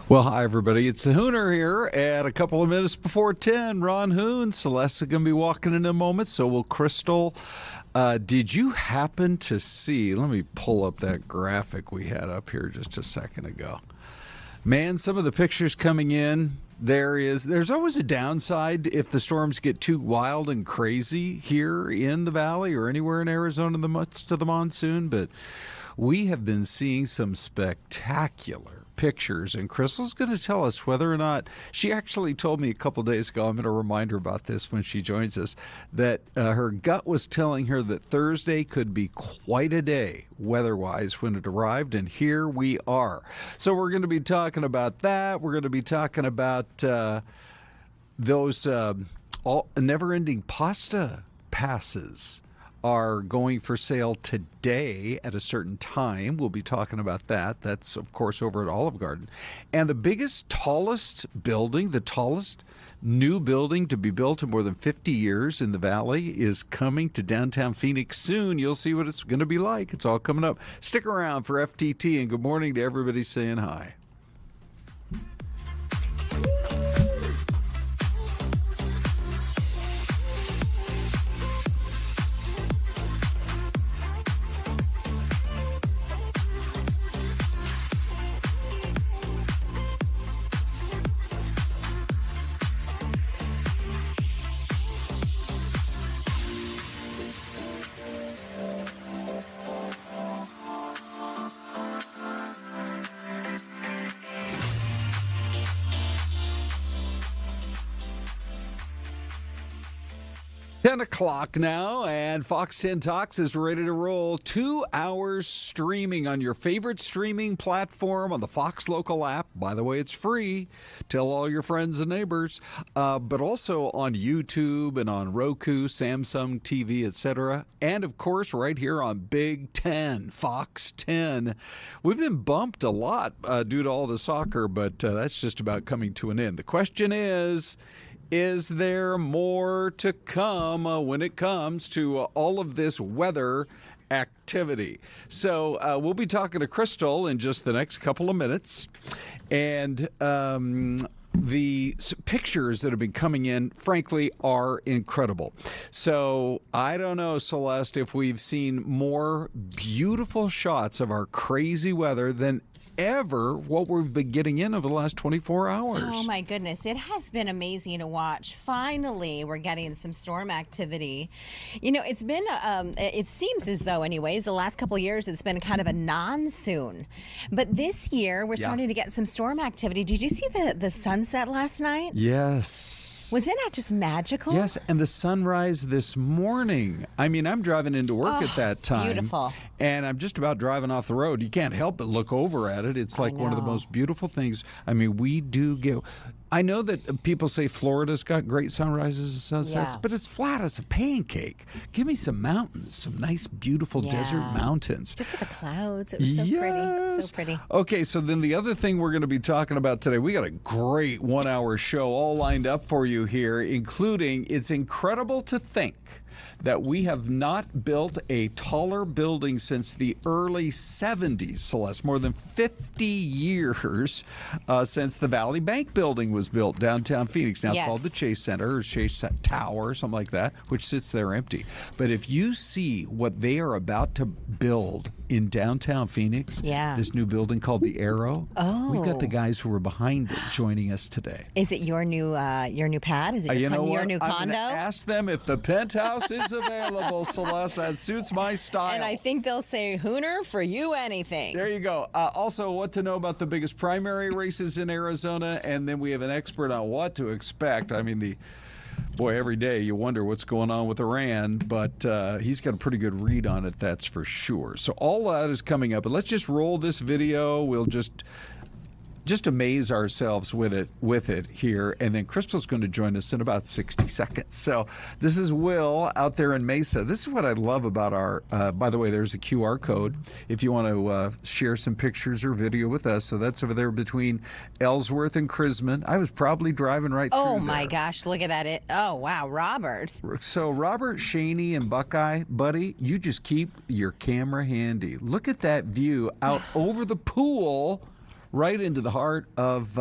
Well, hi, everybody. It's the Hooner here at a couple of minutes before 10. Ron Hoon. Celeste's going to be walking in a moment, so will Krystal. Did you happen to see, let me pull up that graphic we had up here just a second ago. Man, some of the pictures coming in, there's always a downside if the storms get too wild and crazy here in the valley or anywhere in Arizona in the midst of the monsoon, but we have been seeing some spectacular pictures, and Krystal's going to tell us whether or not, she actually told me a couple of days ago, I'm going to remind her about this when she joins us, that her gut was telling her that Thursday could be quite a day weather-wise when it arrived, and here we are. So we're going to be talking about that. We're going to be talking about those never-ending pasta passes are going for sale today at a certain time. We'll be talking about that. That's, of course, over at Olive Garden. And the biggest, tallest building, the tallest new building to be built in more than 50 years in the valley is coming to downtown Phoenix soon. You'll see what it's going to be like. It's all coming up. Stick around for FTT, and good morning to everybody saying hi. 10 o'clock now, and Fox 10 Talks is ready to roll. 2 hours streaming on your favorite streaming platform on the Fox Local app. By the way, it's free. Tell all your friends and neighbors. But also on YouTube and on Roku, Samsung TV, etc. And, of course, right here on Big 10, Fox 10. We've been bumped a lot due to all the soccer, but that's just about coming to an end. The question is there more to come when it comes to all of this weather activity? So we'll be talking to Krystal in just the next couple of minutes. And the pictures that have been coming in, frankly, are incredible. So I don't know, Celeste, if we've seen more beautiful shots of our crazy weather than ever what we've been getting in over the last 24 hours. Oh my goodness, it has been amazing to watch. Finally, we're getting some storm activity. You know, it's been it seems as though anyways the last couple of years it's been kind of a non-soon, but this year we're starting to get some storm activity. Did you see the sunset last night? Yes. Wasn't that just magical? Yes, and the sunrise this morning. I mean, I'm driving into work at that time. Beautiful. And I'm just about driving off the road. You can't help but look over at it. It's like one of the most beautiful things. I mean, we do get... I know that people say Florida's got great sunrises and sunsets, but it's flat as a pancake. Give me some mountains, some nice, beautiful desert mountains. Just with the clouds. It was so pretty. So pretty. Okay, so then the other thing we're going to be talking about today, we got a great 1 hour show all lined up for you here, including it's incredible to think that we have not built a taller building since the early 70s, Celeste. More than 50 years since the Valley Bank building was built downtown Phoenix, now called the Chase Center or Chase Tower or something like that, which sits there empty. But if you see what they are about to build in downtown Phoenix, this new building called the Arrow, we've got the guys who were behind it joining us today. Is it your new pad? Is it your new condo? I'm going to ask them if the penthouse is available, Celeste. That suits my style. And I think they'll say, Hooner, for you, anything. There you go. Also, what to know about the biggest primary races in Arizona, and then we have an expert on what to expect. I mean, every day you wonder what's going on with Iran, but he's got a pretty good read on it, that's for sure. So all that is coming up. But let's just roll this video. We'll just amaze ourselves with it here, and then Krystal's going to join us in about 60 seconds. So this is Will out there in Mesa. This is what I love about our, by the way, there's a QR code if you want to share some pictures or video with us. So that's over there between Ellsworth and Chrisman. I was probably driving right through there. Oh my gosh, look at that. Oh wow, Robert. So Robert, Shaney, and Buckeye, buddy, you just keep your camera handy. Look at that view out over the pool right into the heart of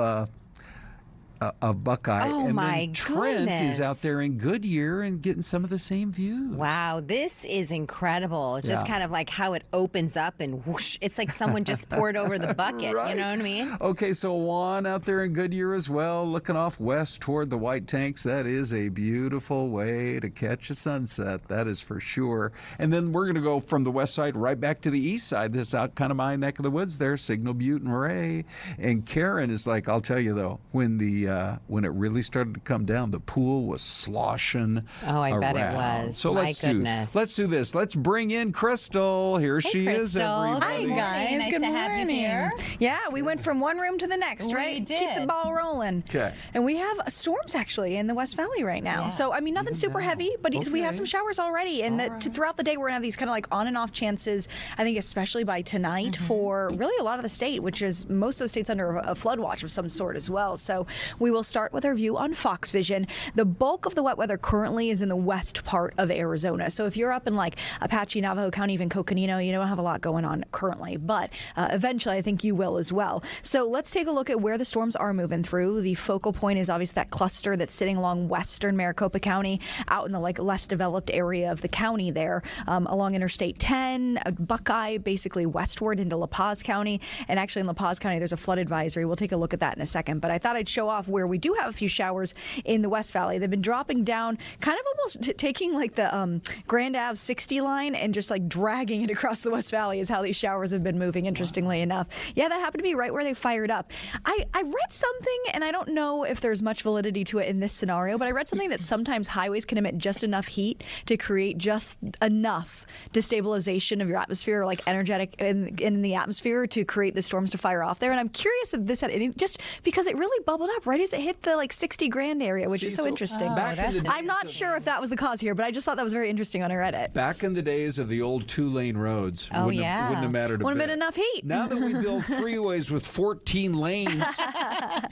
Buckeye. Oh, and my then Trent goodness. is out there in Goodyear and getting some of the same views. Wow, this is incredible. Just kind of like how it opens up and whoosh. It's like someone just poured over the bucket. Right. You know what I mean? Okay, so Juan out there in Goodyear as well, looking off west toward the White Tanks. That is a beautiful way to catch a sunset. That is for sure. And then we're going to go from the west side right back to the east side. This is out kind of my neck of the woods there, Signal Butte and Ray. And Karen is like, I'll tell you though, when it really started to come down, the pool was sloshing. Oh, I bet it around. was. So My let's goodness. do this. Let's bring in Krystal. Here she is, Krystal. everybody. Hi, guys. Nice Good to have you morning. here. Yeah, we went from one room to the next, We right? did. Keep the ball rolling. Okay. And we have storms actually in the West Valley right now. Yeah. So, I mean, nothing super heavy, but we have Okay. some showers already. And throughout the day, we're going to have these kind of like on and off chances, I think, especially by tonight for really a lot of the state, which is most of the states under a flood watch of some sort as well. So we will start with our view on Fox Vision. The bulk of the wet weather currently is in the west part of Arizona. So if you're up in like Apache, Navajo County, even Coconino, you don't have a lot going on currently, but eventually I think you will as well. So let's take a look at where the storms are moving through. The focal point is obviously that cluster that's sitting along western Maricopa County, out in the like less developed area of the county there, along Interstate 10, Buckeye, basically westward into La Paz County. And actually in La Paz County, there's a flood advisory. We'll take a look at that in a second. But I thought I'd show off where we do have a few showers in the West Valley. They've been dropping down, kind of almost taking like the Grand Ave 60 line and just like dragging it across the West Valley is how these showers have been moving, interestingly enough. Yeah, that happened to be right where they fired up. I read something, and I don't know if there's much validity to it in this scenario, but I read something that sometimes highways can emit just enough heat to create just enough destabilization of your atmosphere, like energetic in the atmosphere, to create the storms to fire off there. And I'm curious if this had any, just because it really bubbled up right as it hit the like 60 grand area, which is so interesting. I'm not sure if that was the cause here, but I just thought that was very interesting when I read it. Back in the days of the old 2-lane roads, Oh, wouldn't yeah. have mattered a Wouldn't have bit. been enough heat. Now that we build freeways with 14 lanes,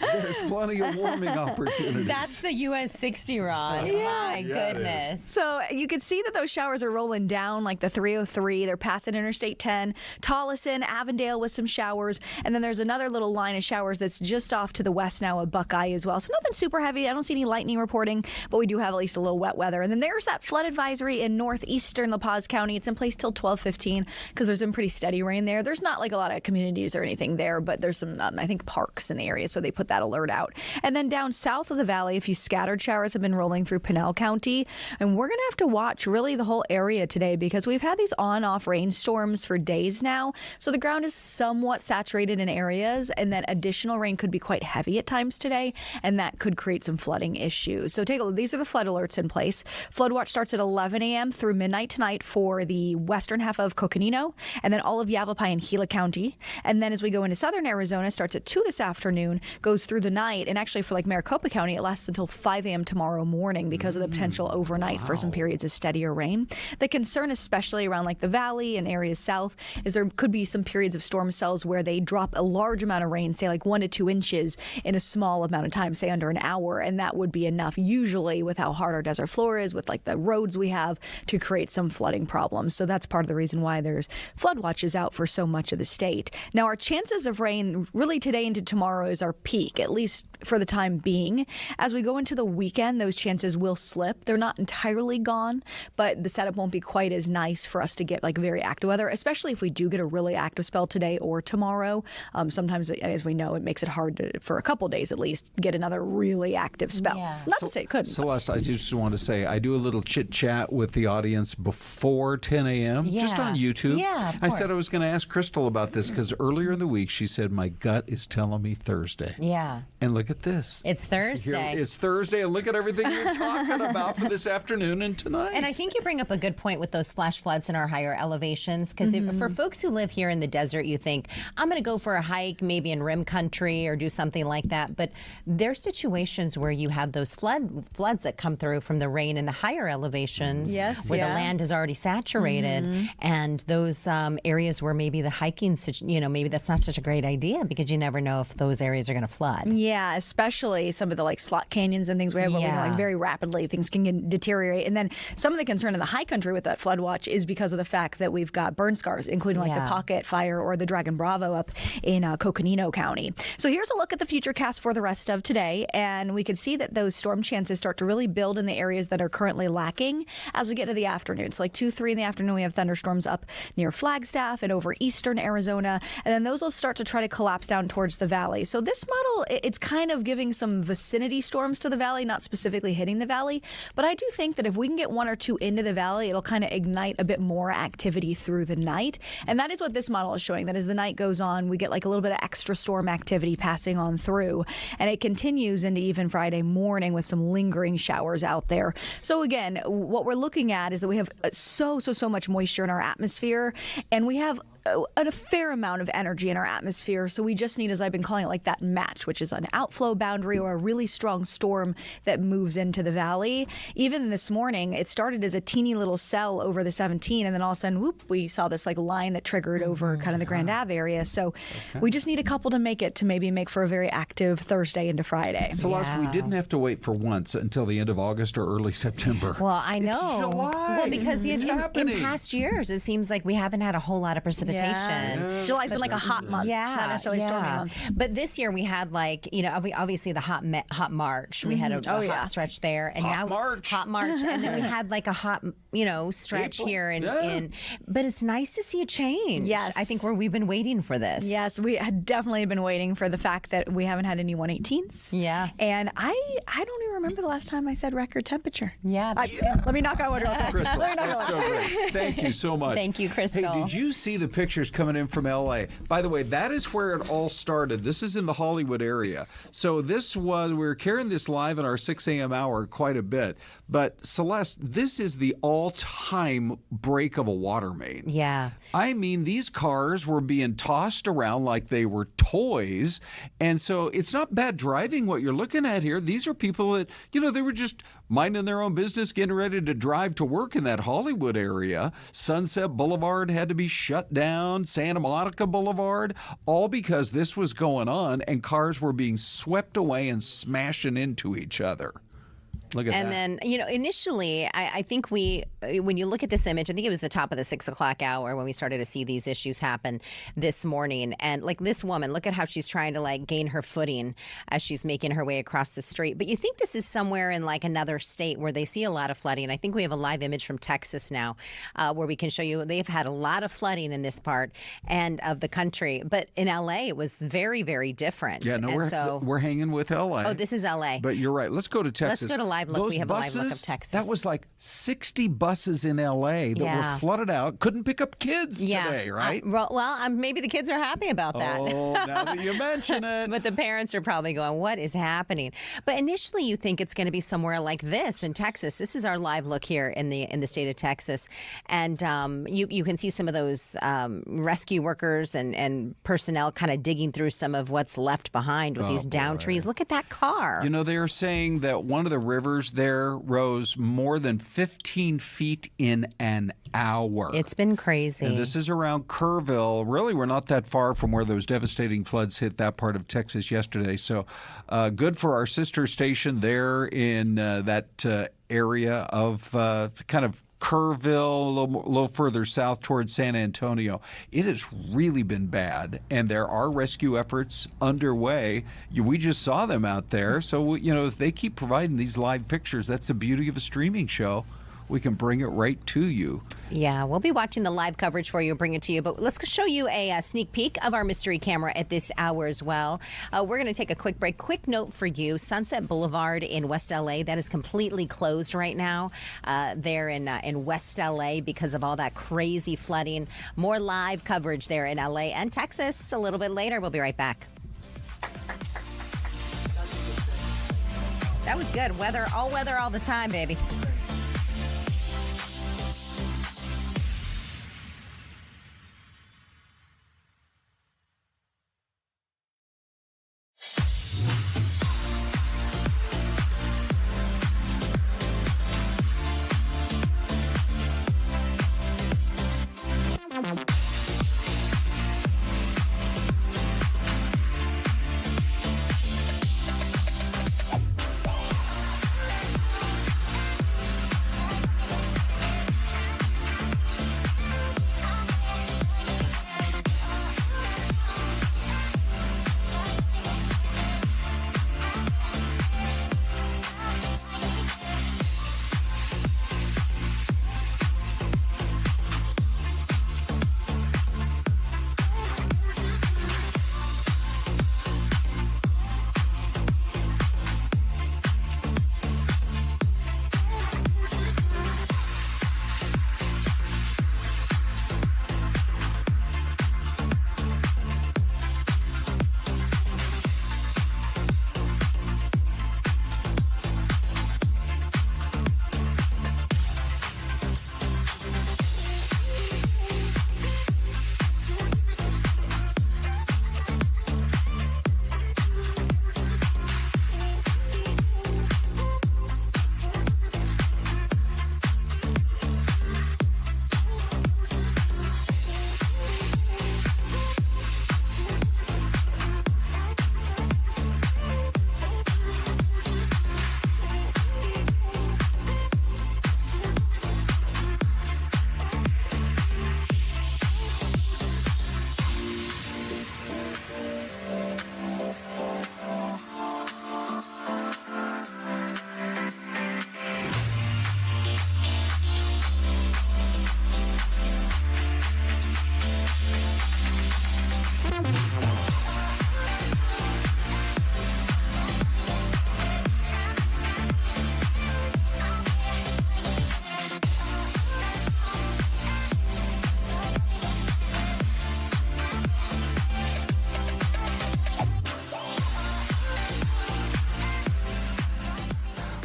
there's plenty of warming opportunities. That's the US 60, Ron. My goodness. So you can see that those showers are rolling down like the 303. They're passing Interstate 10, Tolleson, Avondale with some showers. And then there's another little line of showers that's just off to the west now of Buckeye as well. So nothing super heavy. I don't see any lightning reporting, but we do have at least a little wet weather. And then there's that flood advisory in northeastern La Paz County. It's in place till 12:15 because there's been pretty steady rain there. There's not like a lot of communities or anything there, but there's some, I think, parks in the area. So they put that alert out. And then down south of the valley, a few scattered showers have been rolling through Pinal County. And we're going to have to watch really the whole area today because we've had these on-off rainstorms for days now. So the ground is somewhat saturated in areas, and then additional rain could be quite heavy at times today, and that could create some flooding issues. So take a look. These are the flood alerts in place. Flood watch starts at 11 a.m. through midnight tonight for the western half of Coconino, and then all of Yavapai and Gila County. And then as we go into southern Arizona, starts at 2 this afternoon, goes through the night, and actually for like Maricopa County, it lasts until 5 a.m. tomorrow morning because of the potential overnight for some periods of steadier rain. The concern, especially around like the valley and areas south, is there could be some periods of storm cells where they drop a large amount of rain, say like 1 to 2 inches in a small amount of time, say under an hour, and that would be enough usually with how hard our desert floor is, with like the roads we have, to create some flooding problems. So that's part of the reason why there's flood watches out for so much of the state. Now our chances of rain really today into tomorrow is our peak, at least for the time being. As we go into the weekend, those chances will slip. They're not entirely gone, but the setup won't be quite as nice for us to get like very active weather, especially if we do get a really active spell today or tomorrow. Sometimes, as we know, it makes it hard to, for a couple days at least, get another really active spell. Yeah. Not to say it couldn't. Celeste, I just want to say I do a little chit chat with the audience before 10 a.m. just Yeah. on YouTube. Yeah, of I said I course. was going to ask Krystal about this because earlier in the week she said my gut is telling me Thursday. Yeah. And look at this. It's Thursday. It's Thursday, and look at everything you're talking about for this afternoon and tonight. And I think you bring up a good point with those flash floods in our higher elevations, because for folks who live here in the desert, you think, I'm going to go for a hike maybe in rim country or do something like that. But there's situations where you have those floods that come through from the rain in the higher elevations, where the land is already saturated, and those areas where maybe the hiking, maybe that's not such a great idea because you never know if those areas are going to flood. Yeah, especially some of the like slot canyons and things we have where we know, like very rapidly things can deteriorate. And then some of the concern in the high country with that flood watch is because of the fact that we've got burn scars, including like the Pocket Fire or the Dragon Bravo up in Coconino County. So here's a look at the futurecast for the rest of today, and we could see that those storm chances start to really build in the areas that are currently lacking as we get to the afternoon. So like 2, 3 in the afternoon, we have thunderstorms up near Flagstaff and over eastern Arizona, and then those will start to try to collapse down towards the valley. So this model, it's kind of giving some vicinity storms to the valley, not specifically hitting the valley, but I do think that if we can get 1 or 2 into the valley, it'll kind of ignite a bit more activity through the night, and that is what this model is showing, that as the night goes on, we get like a little bit of extra storm activity passing on through, and it continues into even Friday morning with some lingering showers out there. So again, what we're looking at is that we have so much moisture in our atmosphere, and we have a fair amount of energy in our atmosphere. So we just need, as I've been calling it, like that match, which is an outflow boundary or a really strong storm that moves into the valley. Even this morning, it started as a teeny little cell over the 17, and then all of a sudden, whoop, we saw this like line that triggered over kind of the Grand Ave area. So we just need a couple to make it to maybe make for a very active Thursday into Friday. Celeste, we didn't have to wait for once until the end of August or early September. Well, I know. It's July. Well, because in past years, it seems like we haven't had a whole lot of precipitation. Yeah. July's been like a hot month, not necessarily stormy month. But this year we had like, obviously the hot March. We had a hot stretch there. And hot March. And then we had like a hot, stretch here. But it's nice to see a change. Yes. I think we've been waiting for this. Yes, we had definitely been waiting for the fact that we haven't had any 118s. Yeah. And I don't even remember the last time I said record temperature. Yeah. Let me knock on wood real quick. Krystal, that's so great. Thank you so much. Thank you, Krystal. Hey, did you see the pictures coming in from L.A.? By the way, that is where it all started. This is in the Hollywood area. So we were carrying this live in our 6 a.m. hour quite a bit. But Celeste, this is the all-time break of a water main. Yeah. I mean, these cars were being tossed around like they were toys. And so it's not bad driving what you're looking at here. These are people that, they were just minding their own business, getting ready to drive to work in that Hollywood area. Sunset Boulevard had to be shut down, Santa Monica Boulevard, all because this was going on and cars were being swept away and smashing into each other. Look at that. And then, initially, I think when you look at this image, I think it was the top of the 6 o'clock hour when we started to see these issues happen this morning. And like this woman, look at how she's trying to like gain her footing as she's making her way across the street. But you think this is somewhere in like another state where they see a lot of flooding. I think we have a live image from Texas now where we can show you they've had a lot of flooding in this part and of the country. But in LA, it was very, very different. Yeah, no, we're hanging with LA. Oh, this is LA. But you're right. Let's go to Texas. Let's go to live look. We have buses, a live look of Texas. That was like 60 buses in LA that were flooded out. Couldn't pick up kids today, right? Maybe the kids are happy about that. Oh, now that you mention it. But the parents are probably going, what is happening? But initially you think it's going to be somewhere like this in Texas. This is our live look here in the state of Texas. And you can see some of those rescue workers and personnel kind of digging through some of what's left behind with these down trees. Look at that car. They are saying that one of the rivers there rose more than 15 feet in an hour. It's been crazy. And this is around Kerrville. Really, we're not that far from where those devastating floods hit that part of Texas yesterday. So good for our sister station there in that area of kind of Kerrville, a little further south towards San Antonio. It has really been bad, and there are rescue efforts underway. We just saw them out there. So, if they keep providing these live pictures, that's the beauty of a streaming show. We can bring it right to you. Yeah, we'll be watching the live coverage for you, bring it to you. But let's show you a sneak peek of our mystery camera at this hour as well. We're going to take a quick break. Quick note for you, Sunset Boulevard in West L.A., that is completely closed right now there in West L.A. because of all that crazy flooding. More live coverage there in L.A. and Texas a little bit later. We'll be right back. That was good. Weather all the time, baby.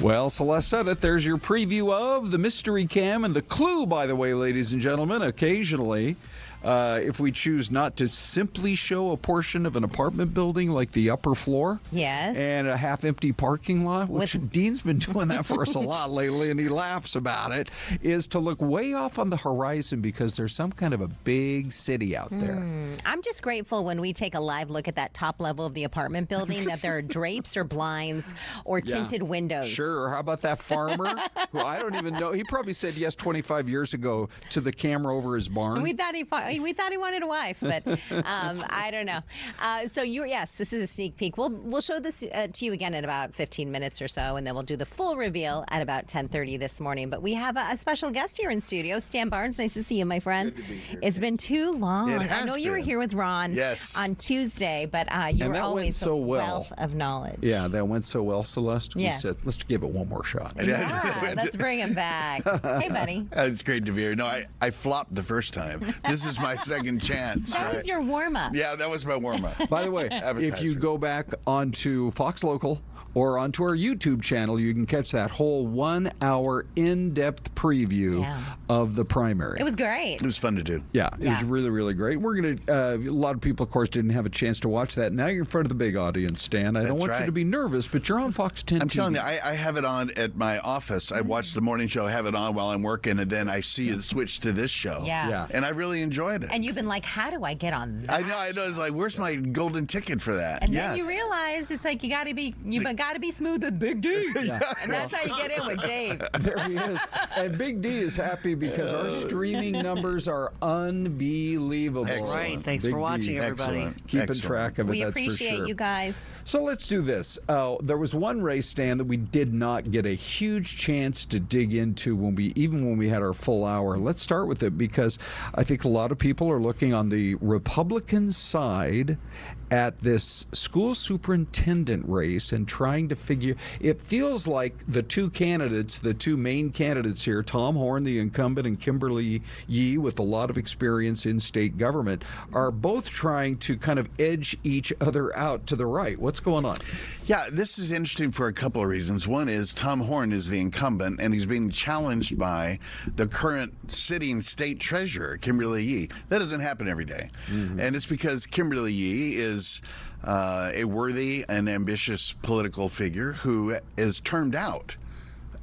Well, Celeste said it. There's your preview of the Mystery Cam. And the clue, by the way, ladies and gentlemen, occasionally, if we choose not to simply show a portion of an apartment building like the upper floor Yes. and a half-empty parking lot, which Dean's been doing that for us a lot lately, and he laughs about it, is to look way off on the horizon because there's some kind of a big city out there. I'm just grateful when we take a live look at that top level of the apartment building that there are drapes or blinds or tinted windows. Sure. How about that farmer who I don't even know? He probably said yes 25 years ago to the camera over his barn. We thought he wanted a wife, but I don't know. So yes, this is a sneak peek. We'll show this to you again in about 15 minutes or so, and then we'll do the full reveal at about 10:30 this morning. But we have a special guest here in studio, Stan Barnes. Nice to see you, my friend. Good to be here. It's been too long. It has I know you were been. here with Ron on Tuesday, but you were that went always so a well. wealth of knowledge. Yeah, that went so well, Celeste. Yeah. We said, let's give it one more shot. Yeah, let's bring him back. Hey, buddy. It's great to be here. No, I flopped the first time. This is my second chance. That was your warm-up. Yeah, that was my warm-up. By the way, if you go back onto Fox Local or onto our YouTube channel, you can catch that whole 1-hour in-depth preview of the primary. It was great. It was fun to do. Yeah, it was really, really great. We're going to, a lot of people, of course, didn't have a chance to watch that. Now you're in front of the big audience, Stan. I don't want you to be nervous, but you're on Fox 10 I'm TV. telling you, I have it on at my office. I watch the morning show, have it on while I'm working, and then I see it switch to this show. Yeah. And I really enjoyed it. And you've been like, how do I get on that? I know. It's like, where's my golden ticket for that? And then you realize it's like you got to be smooth with Big D. And that's how you get in with Dave. There he is. And Big D is happy because our streaming numbers are unbelievable. Excellent. Right. Thanks Big for watching, D. everybody. Excellent. Keeping Excellent. track of it, We that's for appreciate sure. you guys. So let's do this. There was one race, Stan, that we did not get a huge chance to dig into when we had our full hour. Let's start with it because I think a lot of people are looking on the Republican side at this school superintendent race and trying to figure. It feels like the two main candidates here, Tom Horn, the incumbent, and Kimberly Yee, with a lot of experience in state government, are both trying to kind of edge each other out to the right. What's going on? Yeah, this is interesting for a couple of reasons. One is Tom Horn is the incumbent, and he's being challenged by the current sitting state treasurer, Kimberly Yee. That doesn't happen every day. And it's because Kimberly Yee is a worthy and ambitious political figure who is termed out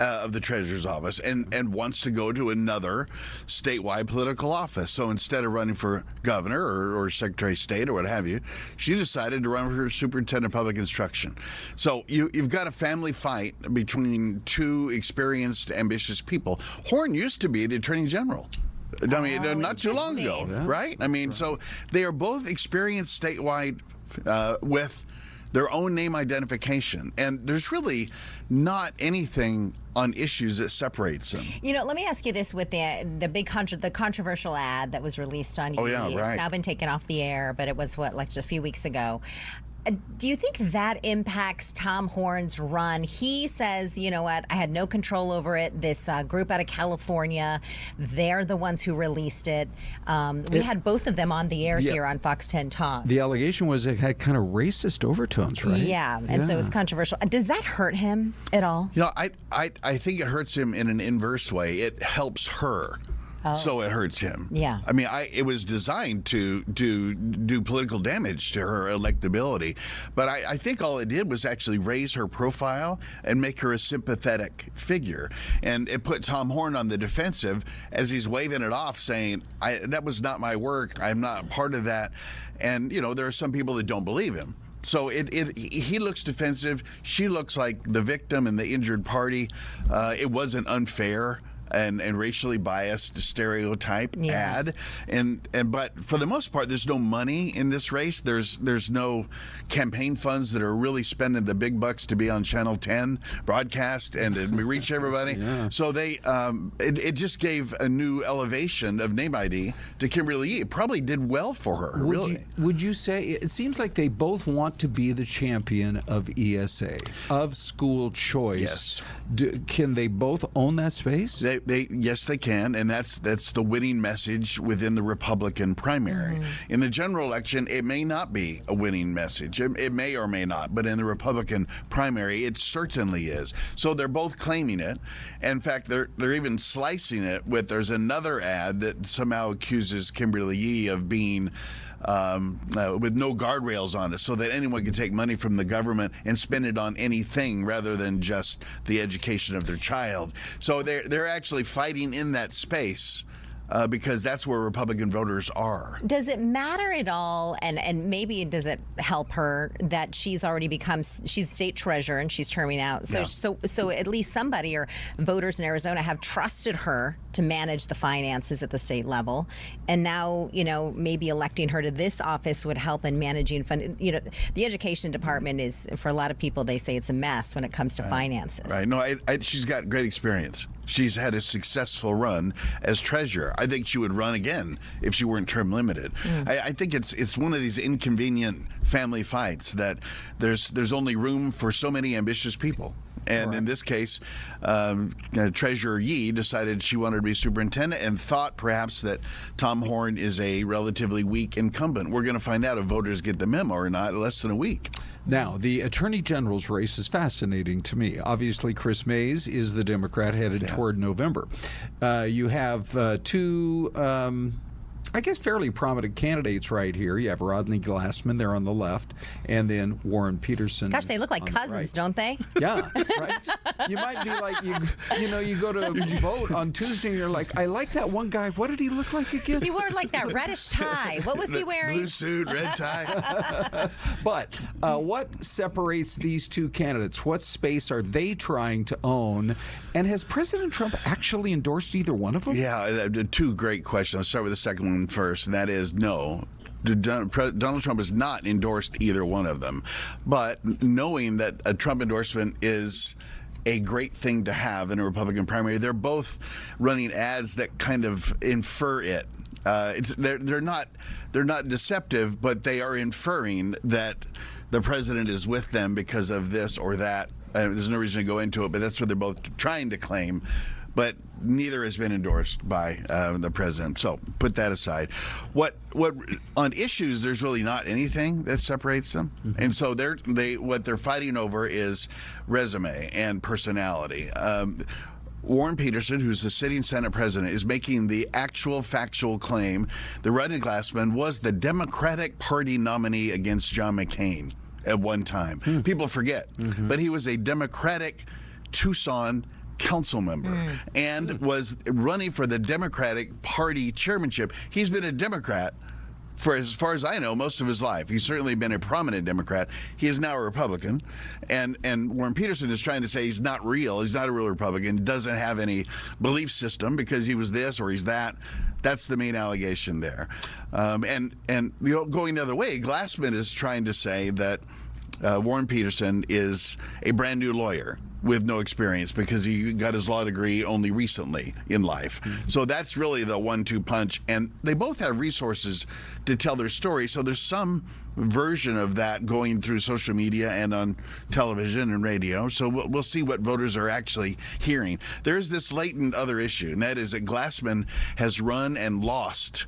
of the treasurer's office and wants to go to another statewide political office. So instead of running for governor or secretary of state or what have you, she decided to run for superintendent of public instruction. So you've got a family fight between two experienced, ambitious people. Horn used to be the attorney general. I mean, not too long ago, right? I mean, so they are both experienced statewide with their own name identification, and there's really not anything on issues that separates them. You know, let me ask you this: with the controversial ad that was released on YouTube, it's now been taken off the air, but it was just a few weeks ago. Do you think that impacts Tom Horn's run? He says, you know what, I had no control over it. This group out of California, they're the ones who released it. We had both of them on the air here on Fox 10 Talks. The allegation was it had kind of racist overtones, right? Yeah, and so it was controversial. Does that hurt him at all? You know, I think it hurts him in an inverse way. It helps her. So it hurts him. Yeah. I mean, it was designed to do political damage to her electability. But I think all it did was actually raise her profile and make her a sympathetic figure. And it put Tom Horn on the defensive as he's waving it off, saying, that was not my work. I'm not part of that. And, you know, there are some people that don't believe him. So he looks defensive. She looks like the victim and the injured party. It wasn't unfair and racially biased stereotype ad, but for the most part, there's no money in this race. There's no campaign funds that are really spending the big bucks to be on Channel 10 broadcast and reach everybody. So it just gave a new elevation of name ID to Kimberly Yee. It probably did well for her. Would you say it seems like they both want to be the champion of ESA, of school choice? Yes. Can they both own that space? Yes, they can, and that's the winning message within the Republican primary. In the general election, it may not be a winning message. It may or may not, but in the Republican primary, it certainly is. So they're both claiming it. In fact, they're even slicing it with, there's another ad that somehow accuses Kimberly Yee of being with no guardrails on it, so that anyone can take money from the government and spend it on anything rather than just the education of their child. So they're actually fighting in that space. Because that's where Republican voters are. Does it matter at all, and maybe does it help her that she's already she's state treasurer and she's terming out? So at least somebody or voters in Arizona have trusted her to manage the finances at the state level, and now maybe electing her to this office would help in managing fund. The education department is, for a lot of people, they say it's a mess when it comes to finances. Right. No, she's got great experience. She's had a successful run as treasurer. I think she would run again if she weren't term limited. I think it's one of these inconvenient family fights that there's only room for so many ambitious people. And in this case, Treasurer Yee decided she wanted to be superintendent and thought perhaps that Tom Horn is a relatively weak incumbent. We're going to find out if voters get the memo or not in less than a week. Now, the Attorney General's race is fascinating to me. Obviously, Chris Mays is the Democrat headed toward November. You have two, I guess, fairly prominent candidates right here. You have Rodney Glassman there on the left, and then Warren Peterson. Gosh, they look like cousins, right. don't they? Yeah, right. You might be like, you go to vote on Tuesday, and you're like, I like that one guy. What did he look like again? He wore like that reddish tie. What was he wearing? Blue suit, red tie. But what separates these two candidates? What space are they trying to own? And has President Trump actually endorsed either one of them? Yeah, two great questions. I'll start with the second one first, and that is no. Donald Trump has not endorsed either one of them. But knowing that a Trump endorsement is a great thing to have in a Republican primary, they're both running ads that kind of infer it. They're not deceptive, but they are inferring that the president is with them because of this or that. There's no reason to go into it, but that's what they're both trying to claim. But neither has been endorsed by the president. So put that aside. What on issues, there's really not anything that separates them. And so what they're fighting over is resume and personality. Warren Peterson, who's the sitting Senate president, is making the actual factual claim that Rodney Glassman was the Democratic Party nominee against John McCain at one time. People forget, but he was a Democratic Tucson council member and was running for the Democratic Party chairmanship. He's been a Democrat for, as far as I know, most of his life. He's certainly been a prominent Democrat. He is now a Republican, and Warren Peterson is trying to say he's not real. He's not a real Republican. Doesn't have any belief system because he was this or he's that. That's the main allegation there. And going the other way, Glassman is trying to say that Warren Peterson is a brand new lawyer with no experience because he got his law degree only recently in life. So that's really the 1-2 punch. And they both have resources to tell their story. So there's some version of that going through social media and on television and radio. So we'll see what voters are actually hearing. There's this latent other issue, and that is that Glassman has run and lost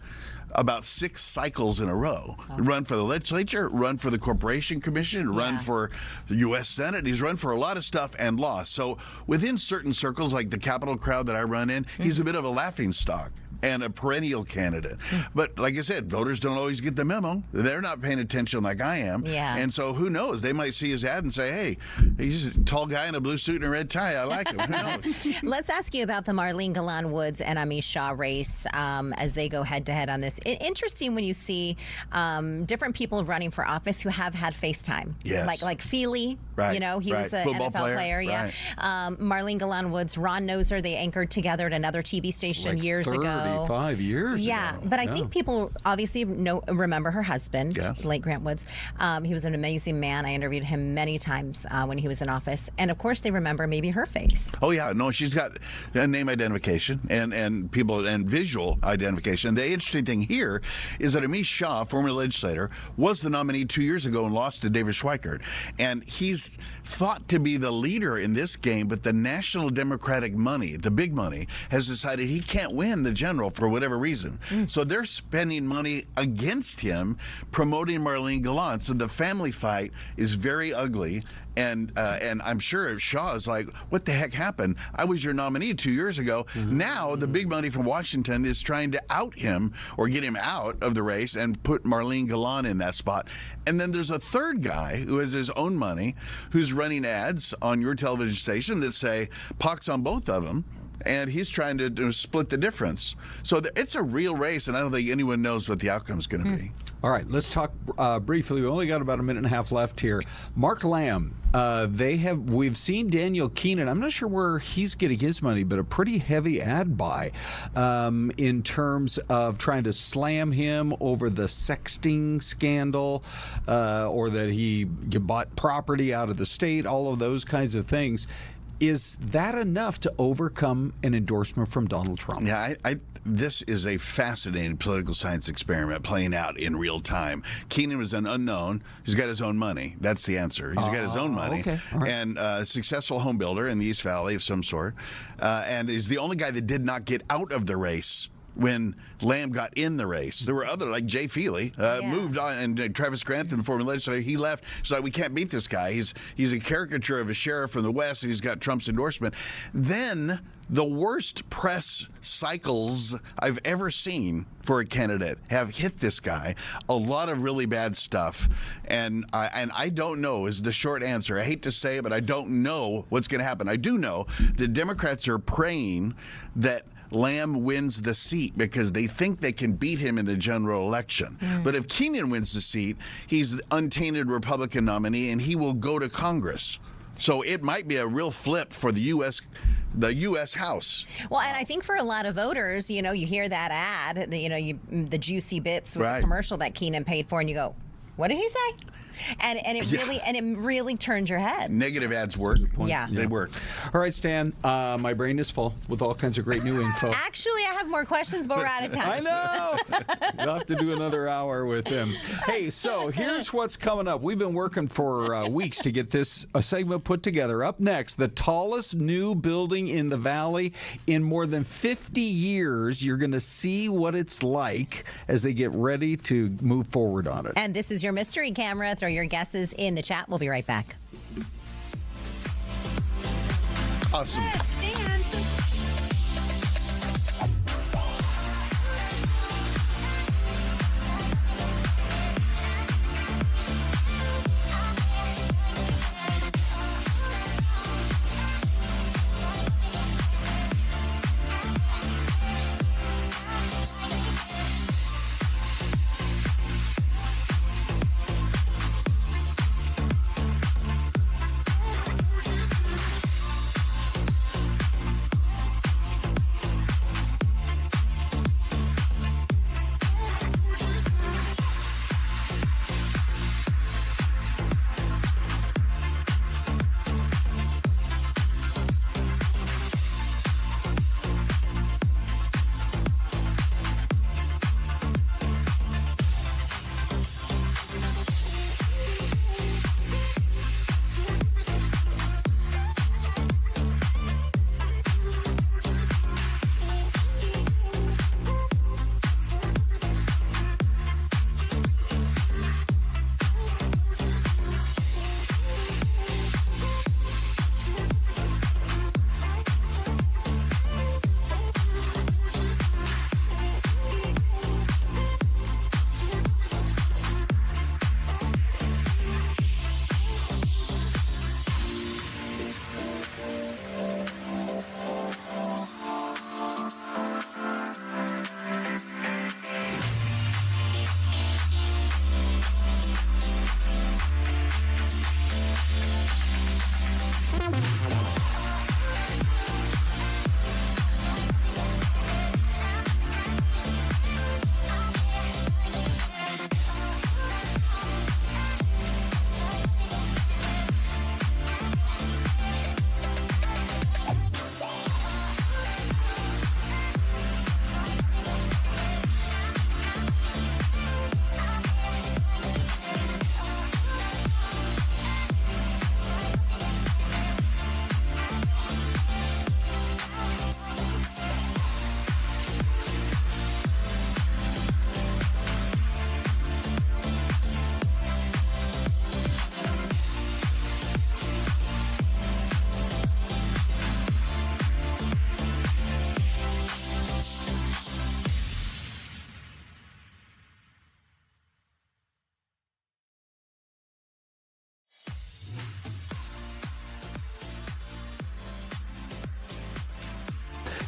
about 6 cycles in a row. Run for the legislature, run for the Corporation Commission, run for the U.S. Senate. He's run for a lot of stuff and lost. So within certain circles, like the Capitol crowd that I run in, he's a bit of a laughingstock and a perennial candidate. But like I said, voters don't always get the memo. They're not paying attention like I am. Yeah. And so who knows? They might see his ad and say, hey, he's a tall guy in a blue suit and a red tie. I like him. Who knows? Let's ask you about the Marlene Galan Woods and Amish Shaw race as they go head-to-head on this. Interesting when you see different people running for office who have had FaceTime. Yes. Like Feely, Right, he was an Football NFL player. Right. Marlene Galan Woods, Ron Noser, they anchored together at another TV station Like years 30, ago. 25 years Yeah, ago. but I think people obviously remember her husband, Yes. late Grant Woods. He was an amazing man. I interviewed him many times when he was in office. And of course, they remember maybe her face. Oh yeah, no, she's got a name identification and people and visual identification. The interesting thing here is that Amish Shah, former legislator, was the nominee 2 years ago and lost to David Schweikert, and he's thought to be the leader in this game. But the national Democratic money, the big money, has decided he can't win the general for whatever reason. So they're spending money against him, promoting Marlene Gallant. So the family fight is very ugly. And I'm sure Shaw is like, what the heck happened? I was your nominee 2 years ago. Now the big money from Washington is trying to out him or get him out of the race and put Marlene Gallant in that spot. And then there's a third guy who has his own money, who's running ads on your television station that say, pox on both of them. And he's trying to split the difference. So it's a real race, and I don't think anyone knows what the outcome is going to be. All right, let's talk briefly. We only got about a minute and a half left here. Mark Lamb, we've seen Daniel Keenan. I'm not sure where he's getting his money, but a pretty heavy ad buy in terms of trying to slam him over the sexting scandal, or that he bought property out of the state, all of those kinds of things. Is that enough to overcome an endorsement from Donald Trump? Yeah, this is a fascinating political science experiment playing out in real time. Keenan was an unknown. He's got his own money. That's the answer. He's got his own money. Okay. All right. And a successful home builder in the East Valley of some sort. And is the only guy that did not get out of the race when Lamb got in the race. There were other, like Jay Feely, moved on, and Travis Grantham, the former legislator, he left. It's like, we can't beat this guy. He's a caricature of a sheriff from the West, and he's got Trump's endorsement. Then the worst press cycles I've ever seen for a candidate have hit this guy. A lot of really bad stuff. And I don't know is the short answer. I hate to say it, but I don't know what's going to happen. I do know the Democrats are praying that Lamb wins the seat because they think they can beat him in the general election. But if Keenan wins the seat, he's the untainted Republican nominee, and he will go to Congress. So it might be a real flip for the U.S. House. Well, and I think for a lot of voters, you hear that ad, the juicy bits with Right. the commercial that Keenan paid for, and you go, what did he say? And it really turns your head. Negative ads work. Yeah. They work. All right, Stan, my brain is full with all kinds of great new info. Actually, I have more questions, but we're out of time. I know. We'll have to do another hour with him. Hey, so here's what's coming up. We've been working for weeks to get this segment put together. Up next, the tallest new building in the Valley in more than 50 years. You're going to see what it's like as they get ready to move forward on it. And this is your mystery camera. Throw your guesses in the chat. We'll be right back. Awesome.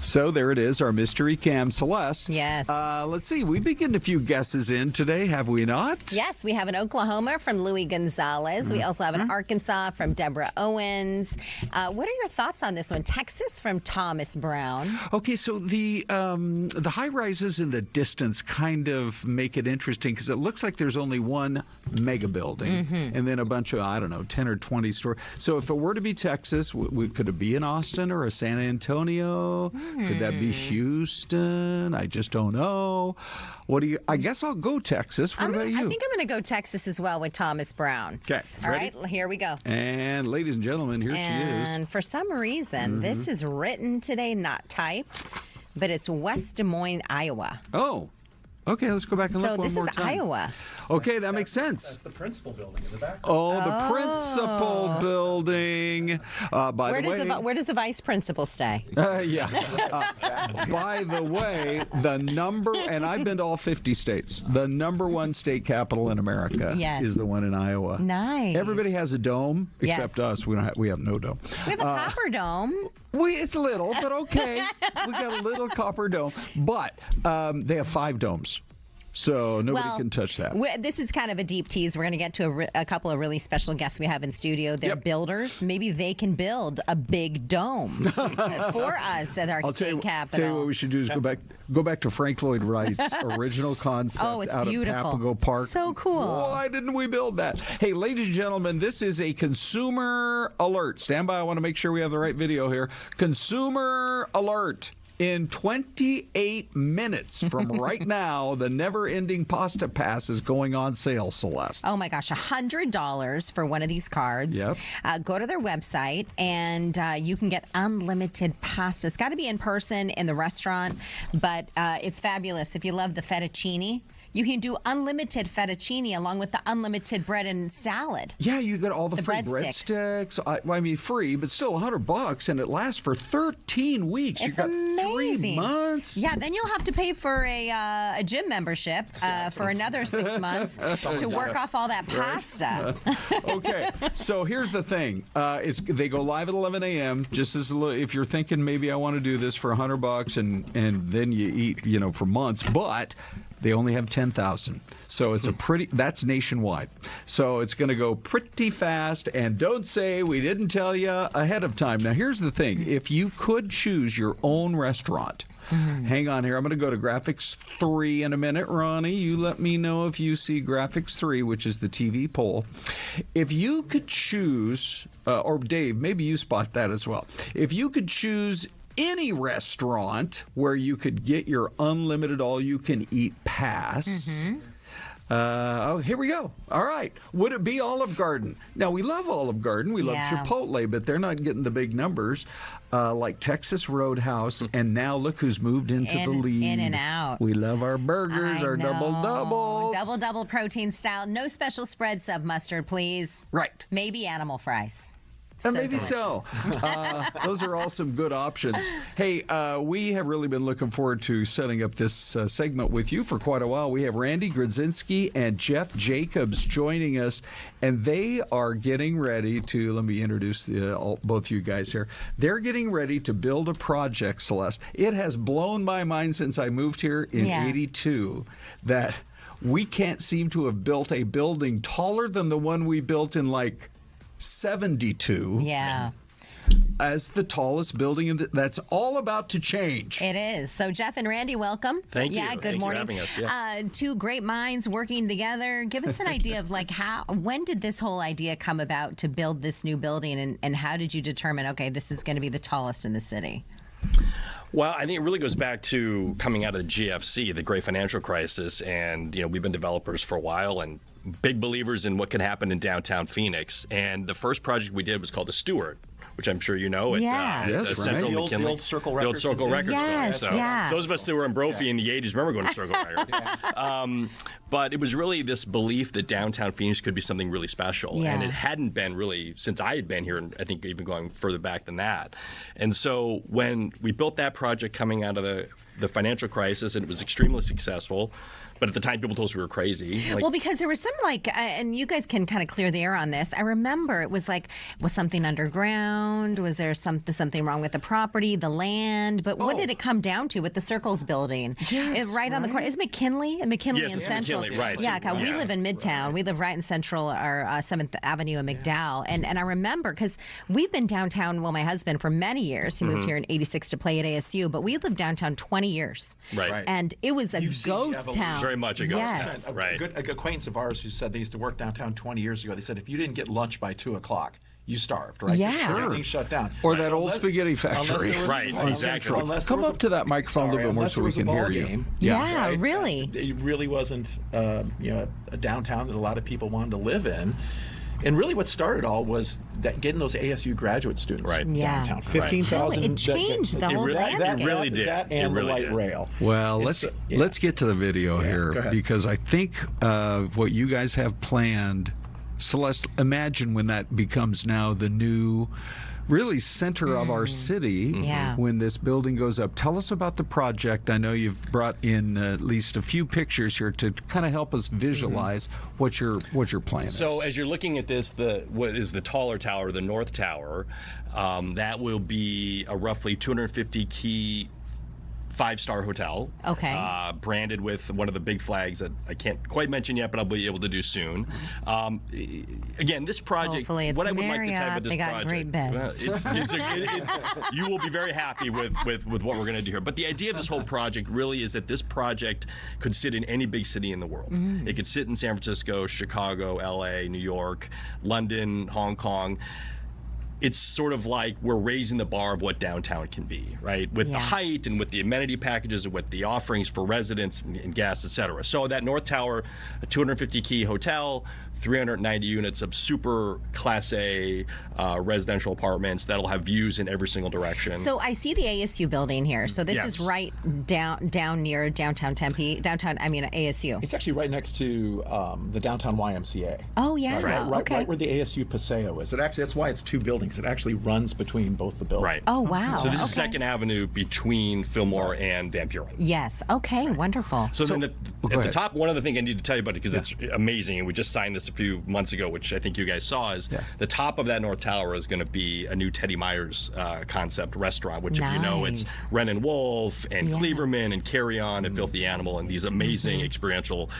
So there it is, our mystery cam, Celeste. Yes. Let's see, we've been getting a few guesses in today, have we not? Yes, we have an Oklahoma from Louis Gonzalez. We also have an Arkansas from Deborah Owens. What are your thoughts on this one? Texas from Thomas Brown. Okay, so the high rises in the distance kind of make it interesting because it looks like there's only one mega building and then a bunch of, I don't know, 10 or 20 stories. So if it were to be Texas, could it be in Austin or a San Antonio? Could that be Houston? I just don't know. I guess I'll go Texas. What about you? I think I'm going to go Texas as well with Thomas Brown. Okay. All right, here we go. And ladies and gentlemen, here she is. And for some reason, this is written today, not typed, but it's West Des Moines, Iowa. Oh. Okay, let's go back and look one more time. So this is Iowa. Okay, that makes sense. That's the principal building in the back. Oh, the principal building. By the way, where does the vice principal stay? Yeah. By the way, the number, and I've been to all 50 states, the number one state capital in America is the one in Iowa. Nice. Everybody has a dome except us. We have no dome. We have a copper dome. It's little, but okay. We got a little copper dome. But they have 5 domes. So nobody can touch that. This is kind of a deep tease. We're going to get to a couple of really special guests we have in studio. They're builders. Maybe they can build a big dome for us at our state capital. Tell you what we should do is go back to Frank Lloyd Wright's original concept out beautiful. of Papago Park. So cool. Why didn't we build that? Hey, ladies and gentlemen, this is a consumer alert. Stand by. I want to make sure we have the right video here. Consumer alert. In 28 minutes from right now, the never-ending pasta pass is going on sale, Celeste. Oh, my gosh, $100 for one of these cards. Yep. Go to their website, and you can get unlimited pasta. It's got to be in person in the restaurant, but it's fabulous. If you love the fettuccine, you can do unlimited fettuccine along with the unlimited bread and salad. Yeah, you get all the free breadsticks. I mean, free, but still $100, and it lasts for 13 weeks. It's you got amazing. 3 months. Yeah, then you'll have to pay for a gym membership for another 6 months to work off all that pasta. Okay, so here's the thing: they go live at 11 a.m. Just as if you're thinking maybe I want to do this for $100 and then you eat, for months, but they only have 10,000. So it's that's nationwide. So it's going to go pretty fast. And don't say we didn't tell you ahead of time. Now, here's the thing. If you could choose your own restaurant, hang on here. I'm going to go to Graphics 3 in a minute. Ronnie, you let me know if you see Graphics 3, which is the TV poll. If you could choose, or Dave, maybe you spot that as well. If you could choose any restaurant where you could get your unlimited all-you-can-eat pass. Here we go. All right. Would it be Olive Garden? Now, we love Olive Garden. We love Chipotle, but they're not getting the big numbers like Texas Roadhouse. And now look who's moved into the lead. In-N-Out. We love our burgers, our double-doubles. Double protein style. No special spread sub mustard, please. Right. Maybe animal fries. Maybe so. Those are all some good options. Hey, we have really been looking forward to setting up this segment with you for quite a while. We have Randy Grudzinski and Jeff Jacobs joining us, and they are getting ready to, let me introduce both you guys here. They're getting ready to build a project, Celeste. It has blown my mind since I moved here in 82 that we can't seem to have built a building taller than the one we built in 72. Yeah. As the tallest building that's all about to change. It is. So Jeff and Randy, welcome. Thank you. Yeah, good Thanks morning. for having us. Yeah. Two great minds working together. Give us an idea of when did this whole idea come about to build this new building, and how did you determine, okay, this is going to be the tallest in the city? Well, I think it really goes back to coming out of the GFC, the great financial crisis, and we've been developers for a while and big believers in what could happen in downtown Phoenix. And the first project we did was called the Stewart, which I'm sure you know. Yes, Central right. McKinley. The old Circle Records. The old Circle Records. Yes, So those of us that were in Brophy in the 80s remember going to Circle Records. But it was really this belief that downtown Phoenix could be something really special. Yeah. And it hadn't been really since I had been here, and I think even going further back than that. And so when we built that project coming out of the financial crisis, and it was extremely successful, But at the time, people told us we were crazy. Like, Well, because there was some and you guys can kind of clear the air on this. I remember it was like, was something underground? Was there something wrong with the property, the land? But what did it come down to with the Circles building? Yes, right on the corner. Is McKinley? McKinley Yes, and it's Central. McKinley, right. Yeah, So, we live in Midtown. We live right in Central, or 7th Avenue in McDowell. And I remember, because we've been downtown, well, my husband, for many years. He moved here in 86 to play at ASU, but we lived downtown 20 years. Right. And it was a You've seen the ghost evolution. town. Very much a ghost Yes. town. A Right. good acquaintance of ours who said they used to work downtown 20 years ago. They said if you didn't get lunch by 2 o'clock, you starved, right? Yeah. Sure. Everything shut down. Or that old spaghetti factory. Right, exactly. Come up to that microphone a little bit more so we can hear you. Yeah, really. It really wasn't, a downtown that a lot of people wanted to live in. And really what started all was that getting those ASU graduate students Right. Yeah. downtown. 15,000. It changed the whole landscape. It really did. That and It really the light did. rail. Well, It's, let's get to the video go here, ahead. because I think what you guys have planned, Celeste, imagine when that becomes now the new really center of our city Yeah. when this building goes up. Tell us about the project. I know you've brought in at least a few pictures here to kind of help us visualize what your plan is. So as you're looking at this, what is the taller tower, the North Tower, that will be a roughly 250 key 5-star hotel. Okay. Branded with one of the big flags that I can't quite mention yet, but I'll be able to do soon. Again, this project. Hopefully it's what I would like to tell you Marriott. about this They got project. great beds. You will be very happy with what we're going to do here. But the idea of this whole project really is that this project could sit in any big city in the world. It could sit in San Francisco, Chicago, LA, New York, London, Hong Kong. It's sort of like we're raising the bar of what downtown can be, right? With the height and with the amenity packages and with the offerings for residents and guests, et cetera. So that North Tower, a 250 key hotel, 390 units of super Class A residential apartments that'll have views in every single direction. So I see the ASU building here. So this Yes. is right down near downtown Tempe, ASU. It's actually right next to the downtown YMCA. Oh, yeah. Right where the ASU Paseo is. That's why it's 2 buildings. It actually runs between both the buildings. Right. Oh, wow. So this is Okay. 2nd Avenue between Fillmore and Van Buren. Yes. Okay. Wonderful. So then go at the ahead. top, one other thing I need to tell you about it, because it's amazing, and we just signed this a few months ago, which I think you guys saw, is the top of that North Tower is going to be a new Teddy Myers concept restaurant, which, if you know, it's Nice. Ren and Wolf and Cleaverman and Carry On and Filthy Animal and these amazing experiential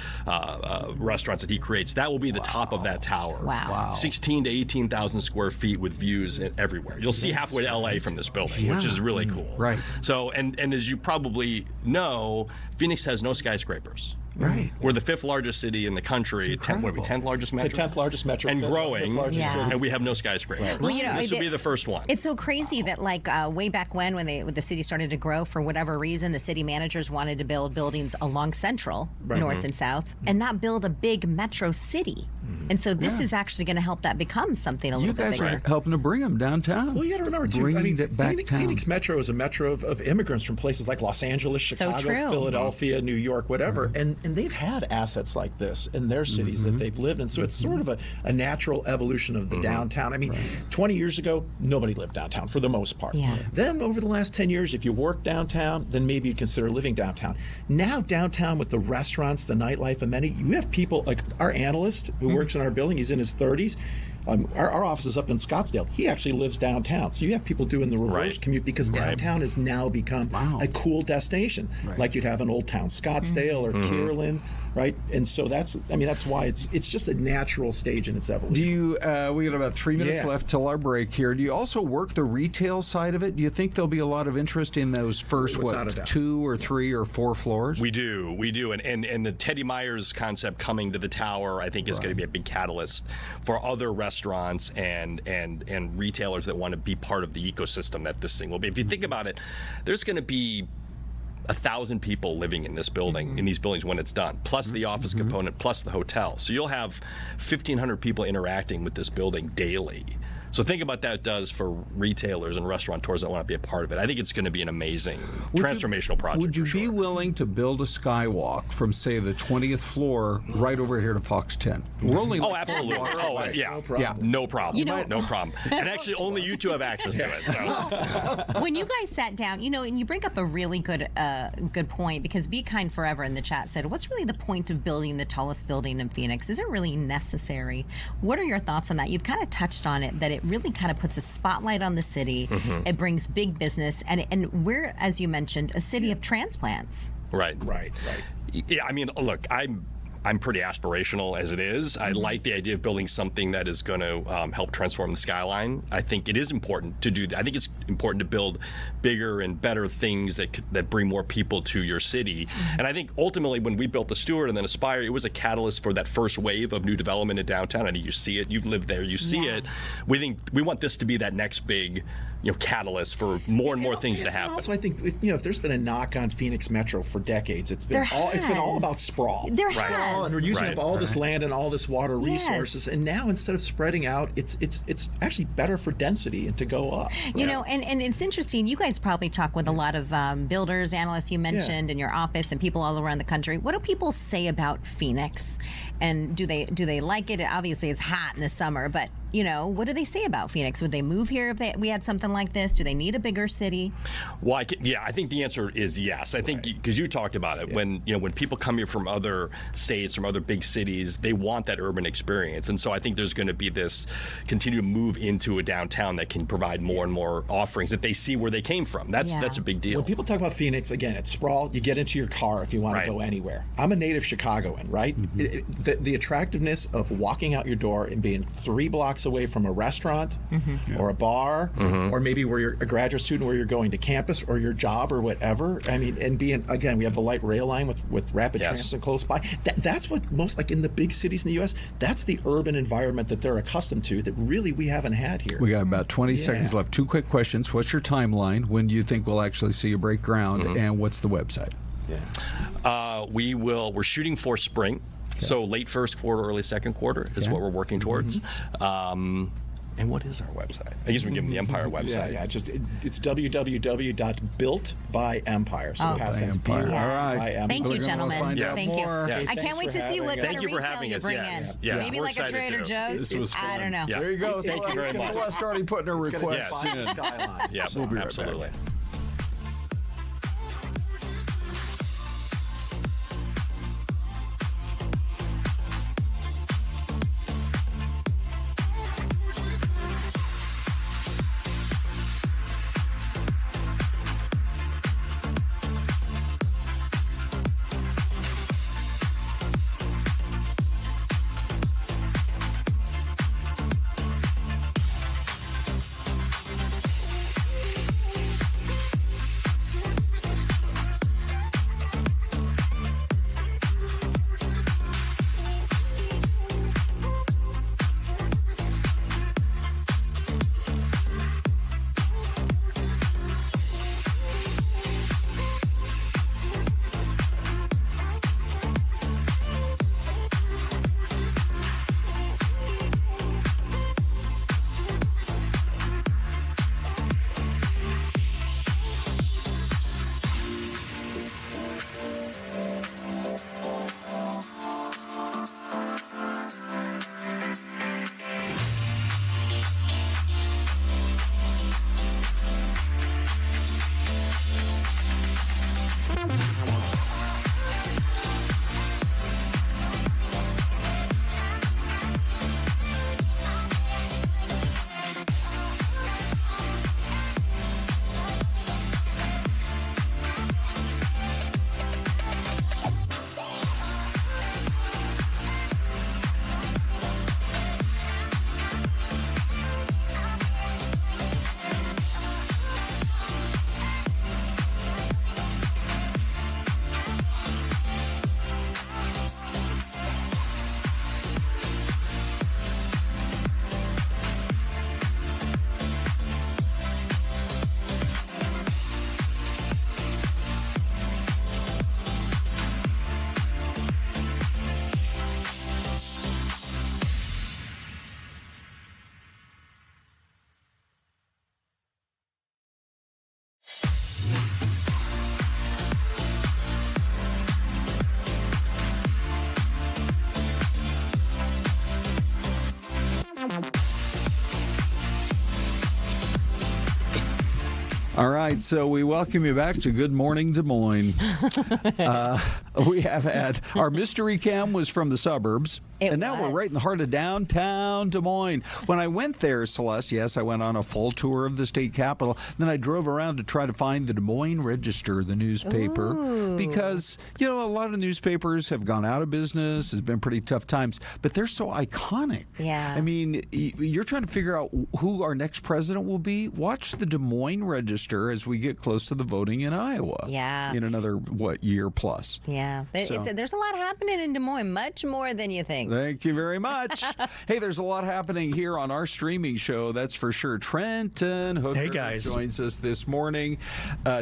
restaurants that he creates. That will be the top of that tower. Wow. 16 to 18,000 square feet with views everywhere. You'll see halfway to LA from this building, which is really cool. Right. So, and as you probably know, Phoenix has no skyscrapers. Right. We're the 5th largest city in the country. 10th largest metro? It's the 10th largest metro. And fifth- growing. fifth largest Yeah. city. And we have no skyscrapers. Well, you know, this will be the first one. It's so crazy that, like, way back when the city started to grow, for whatever reason, the city managers wanted to build buildings along Central, North and South, and not build a big metro city. And so this is actually going to help that become something a You little bit guys bigger. are helping to bring them downtown. Well, you got to remember too. Bringing it back Phoenix, town. Phoenix Metro is a metro of immigrants from places like Los Angeles, So Chicago, true. Philadelphia, New York, whatever, and they've had assets like this in their cities that they've lived in. So it's sort of a natural evolution of the downtown. I mean, 20 years ago, nobody lived downtown for the most part. Yeah. Then over the last 10 years, if you work downtown, then maybe you'd consider living downtown. Now downtown with the restaurants, the nightlife, amenity, you have people like our analyst who works in our building. He's in his 30s. Our office is up in Scottsdale. He actually lives downtown. So you have people doing the reverse Right. commute because downtown has now become a cool destination, like you'd have in Old Town Scottsdale or Kierland, right? And so that's why it's just a natural stage in its evolution. Do you, we got about 3 minutes Yeah. left till our break here. Do you also work the retail side of it? Do you think there'll be a lot of interest in those first, Without a doubt. 2 or 3 or 4 floors? We do. And the Teddy Myers concept coming to the tower, I think, is going to be a big catalyst for other restaurants and retailers that want to be part of the ecosystem that this thing will be. If you think about it, there's going to be 1,000 people living in this building, in these buildings when it's done, plus the office component, plus the hotel. So you'll have 1,500 people interacting with this building daily. So think about that it does for retailers and restaurateurs that want to be a part of it. I think it's going to be an amazing transformational project. Would you for sure. be willing to build a skywalk from, say, the 20th floor right over here to Fox 10? We're only Oh, like absolutely. 4 blocks Oh, away. yeah. Yeah. No problem. You know- no problem. And actually, only you two have access to it. So. When you guys sat down, and you bring up a really good point, because Be Kind Forever in the chat said, what's really the point of building the tallest building in Phoenix? Is it really necessary? What are your thoughts on that? You've kind of touched on it, that it really kind of puts a spotlight on the city. Mm-hmm. It brings big business, and we're, as you mentioned, a city of transplants. Right. Right. Yeah, I mean, look, I'm pretty aspirational as it is. I like the idea of building something that is going to help transform the skyline. I think it is important to do that. I think it's important to build bigger and better things that bring more people to your city. And I think ultimately when we built the Stewart and then Aspire, it was a catalyst for that first wave of new development in downtown. I think you see it. You've lived there. You see it. We want this to be that next big catalyst for more and more things to happen. Also, I think if there's been a knock on Phoenix Metro for decades, it's been all about sprawl. There Right. has. And we're using Right. up all this land and all this water Yes. resources, and now instead of spreading out, it's actually better for density and to go up. And it's interesting. You guys probably talk with a lot of builders, analysts you mentioned in your office, and people all around the country. What do people say about Phoenix? And do they like it? Obviously, it's hot in the summer, but what do they say about Phoenix? Would they move here if we had something like this? Do they need a bigger city? Well, I think the answer is yes. I think because you talked about it, when people come here from other states, from other big cities, they want that urban experience, and so I think there's going to be this continue to move into a downtown that can provide more and more offerings that they see where they came from. That's a big deal. When people talk about Phoenix, again, it's sprawl. You get into your car if you want Right. to go anywhere. I'm a native Chicagoan, right? The attractiveness of walking out your door and being 3 blocks away from a restaurant or a bar, or maybe where you're a graduate student where you're going to campus or your job or whatever. I mean, and being, again, we have the light rail line with rapid transit close by. That's what most, like in the big cities in the U.S., that's the urban environment that they're accustomed to that really we haven't had here. We got about 20 seconds left. 2 quick questions. What's your timeline? When do you think we'll actually see you break ground? And what's the website? We're shooting for spring. So late first quarter, early second quarter is what we're working towards. And what is our website? I guess we can give them the Empire website. It's www.builtbyempire. So past tense, Empire. B-Y, All right. by Empire. Thank you, We're gonna gentlemen. find out Thank you. more. Yes. I can't wait to see what kind Thank of you for retail having you us. bring Yes. in. Yeah. Maybe We're like a excited Trader too. Joe's. This was I don't know. Yeah. There you go. Thank you very much. Celeste already putting her request Yes. in. Skyline. Yeah, We'll be right back. absolutely. All right, so we welcome you back to Good Morning Des Moines. We have had our mystery cam was from the suburbs. Now we're right in the heart of downtown Des Moines. When I went there, Celeste, yes, I went on a full tour of the state capitol. Then I drove around to try to find the Des Moines Register, the newspaper, because, a lot of newspapers have gone out of business. It's been pretty tough times, but they're so iconic. Yeah. I mean, you're trying to figure out who our next president will be. Watch the Des Moines Register as we get close to the voting in Iowa. Yeah. In another, year plus. Yeah. There's a lot happening in Des Moines, much more than you think. Thank you very much. Hey, there's a lot happening here on our streaming show, that's for sure. Trenton Hooker hey guys. Joins us this morning.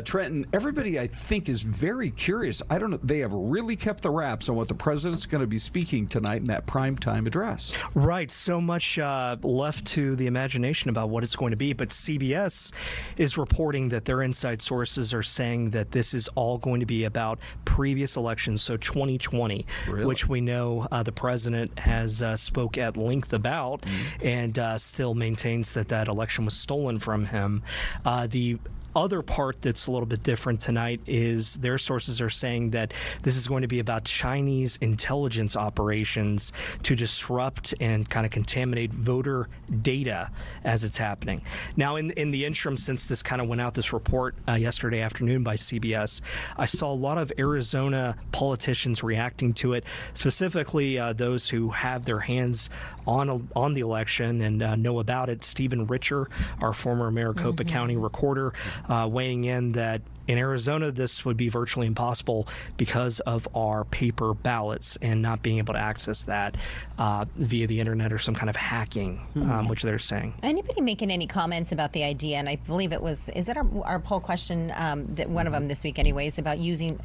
Trenton, everybody I think is very curious. I don't know, they have really kept the wraps on what the president's going to be speaking tonight in that primetime address. Right, so much left to the imagination about what it's going to be, but CBS is reporting that their inside sources are saying that this is all going to be about previous elections, so 2020, Really? which we know the president has spoke at length about, and still maintains that election was stolen from him. The other part that's a little bit different tonight is their sources are saying that this is going to be about Chinese intelligence operations to disrupt and kind of contaminate voter data as it's happening. Now, in the interim, since this kind of went out, this report yesterday afternoon by CBS, I saw a lot of Arizona politicians reacting to it, specifically those who have their hands on the election and know about it. Stephen Richer, our former Maricopa County recorder, weighing in that in Arizona, this would be virtually impossible because of our paper ballots and not being able to access that via the internet or some kind of hacking, which they're saying. Anybody making any comments about the idea? And I believe is it our poll question, that one of them this week anyways, about using,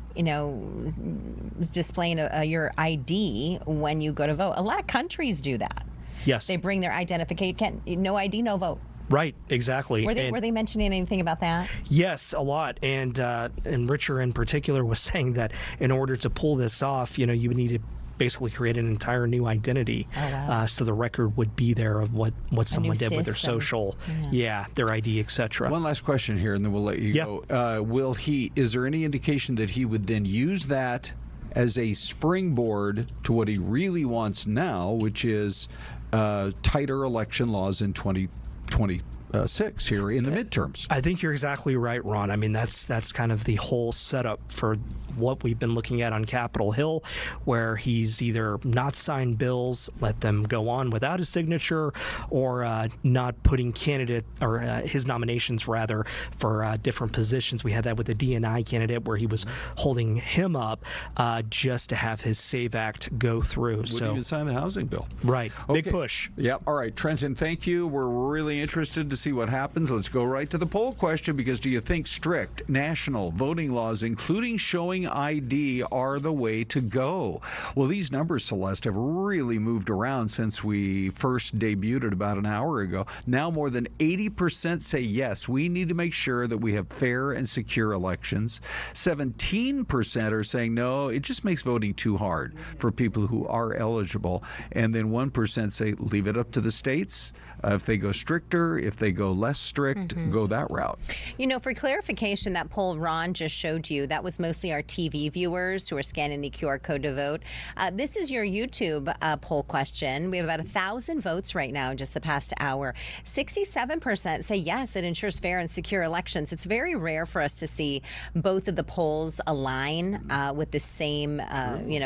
displaying your ID when you go to vote. A lot of countries do that. Yes. They bring their identification. No ID, no vote. Right, exactly. Were they mentioning anything about that? Yes, a lot. And Richer in particular was saying that in order to pull this off, you would need to basically create an entire new identity. Oh, wow. So the record would be there of what someone did with their social, their ID, etc. One last question here, and then we'll let you go. Is there any indication that he would then use that as a springboard to what he really wants now, which is tighter election laws in 2026 here in the midterms? I think you're exactly right, Ron. I mean, that's kind of the whole setup for what we've been looking at on Capitol Hill, where he's either not signed bills, let them go on without his signature, or not putting candidate or his nominations rather for different positions. We had that with the DNI candidate where he was holding him up just to have his SAVE Act go through. Wouldn't even sign the housing bill. Right. Okay. Big push. Yep. All right, Trenton, thank you. We're really interested to see what happens. Let's go right to the poll question, because do you think strict national voting laws, including showing ID, are the way to go? Well, these numbers, Celeste, have really moved around since we first debuted it about an hour ago. Now more than 80% say yes, we need to make sure that we have fair and secure elections. 17% are saying no, it just makes voting too hard for people who are eligible. And then 1% say leave it up to the states. If they go stricter, if they go less strict, go that route. For clarification, that poll Ron just showed you, that was mostly our TV viewers who are scanning the QR code to vote. This is your YouTube poll question. We have about 1,000 votes right now in just the past hour. 67% say yes, it ensures fair and secure elections. It's very rare for us to see both of the polls align with the same,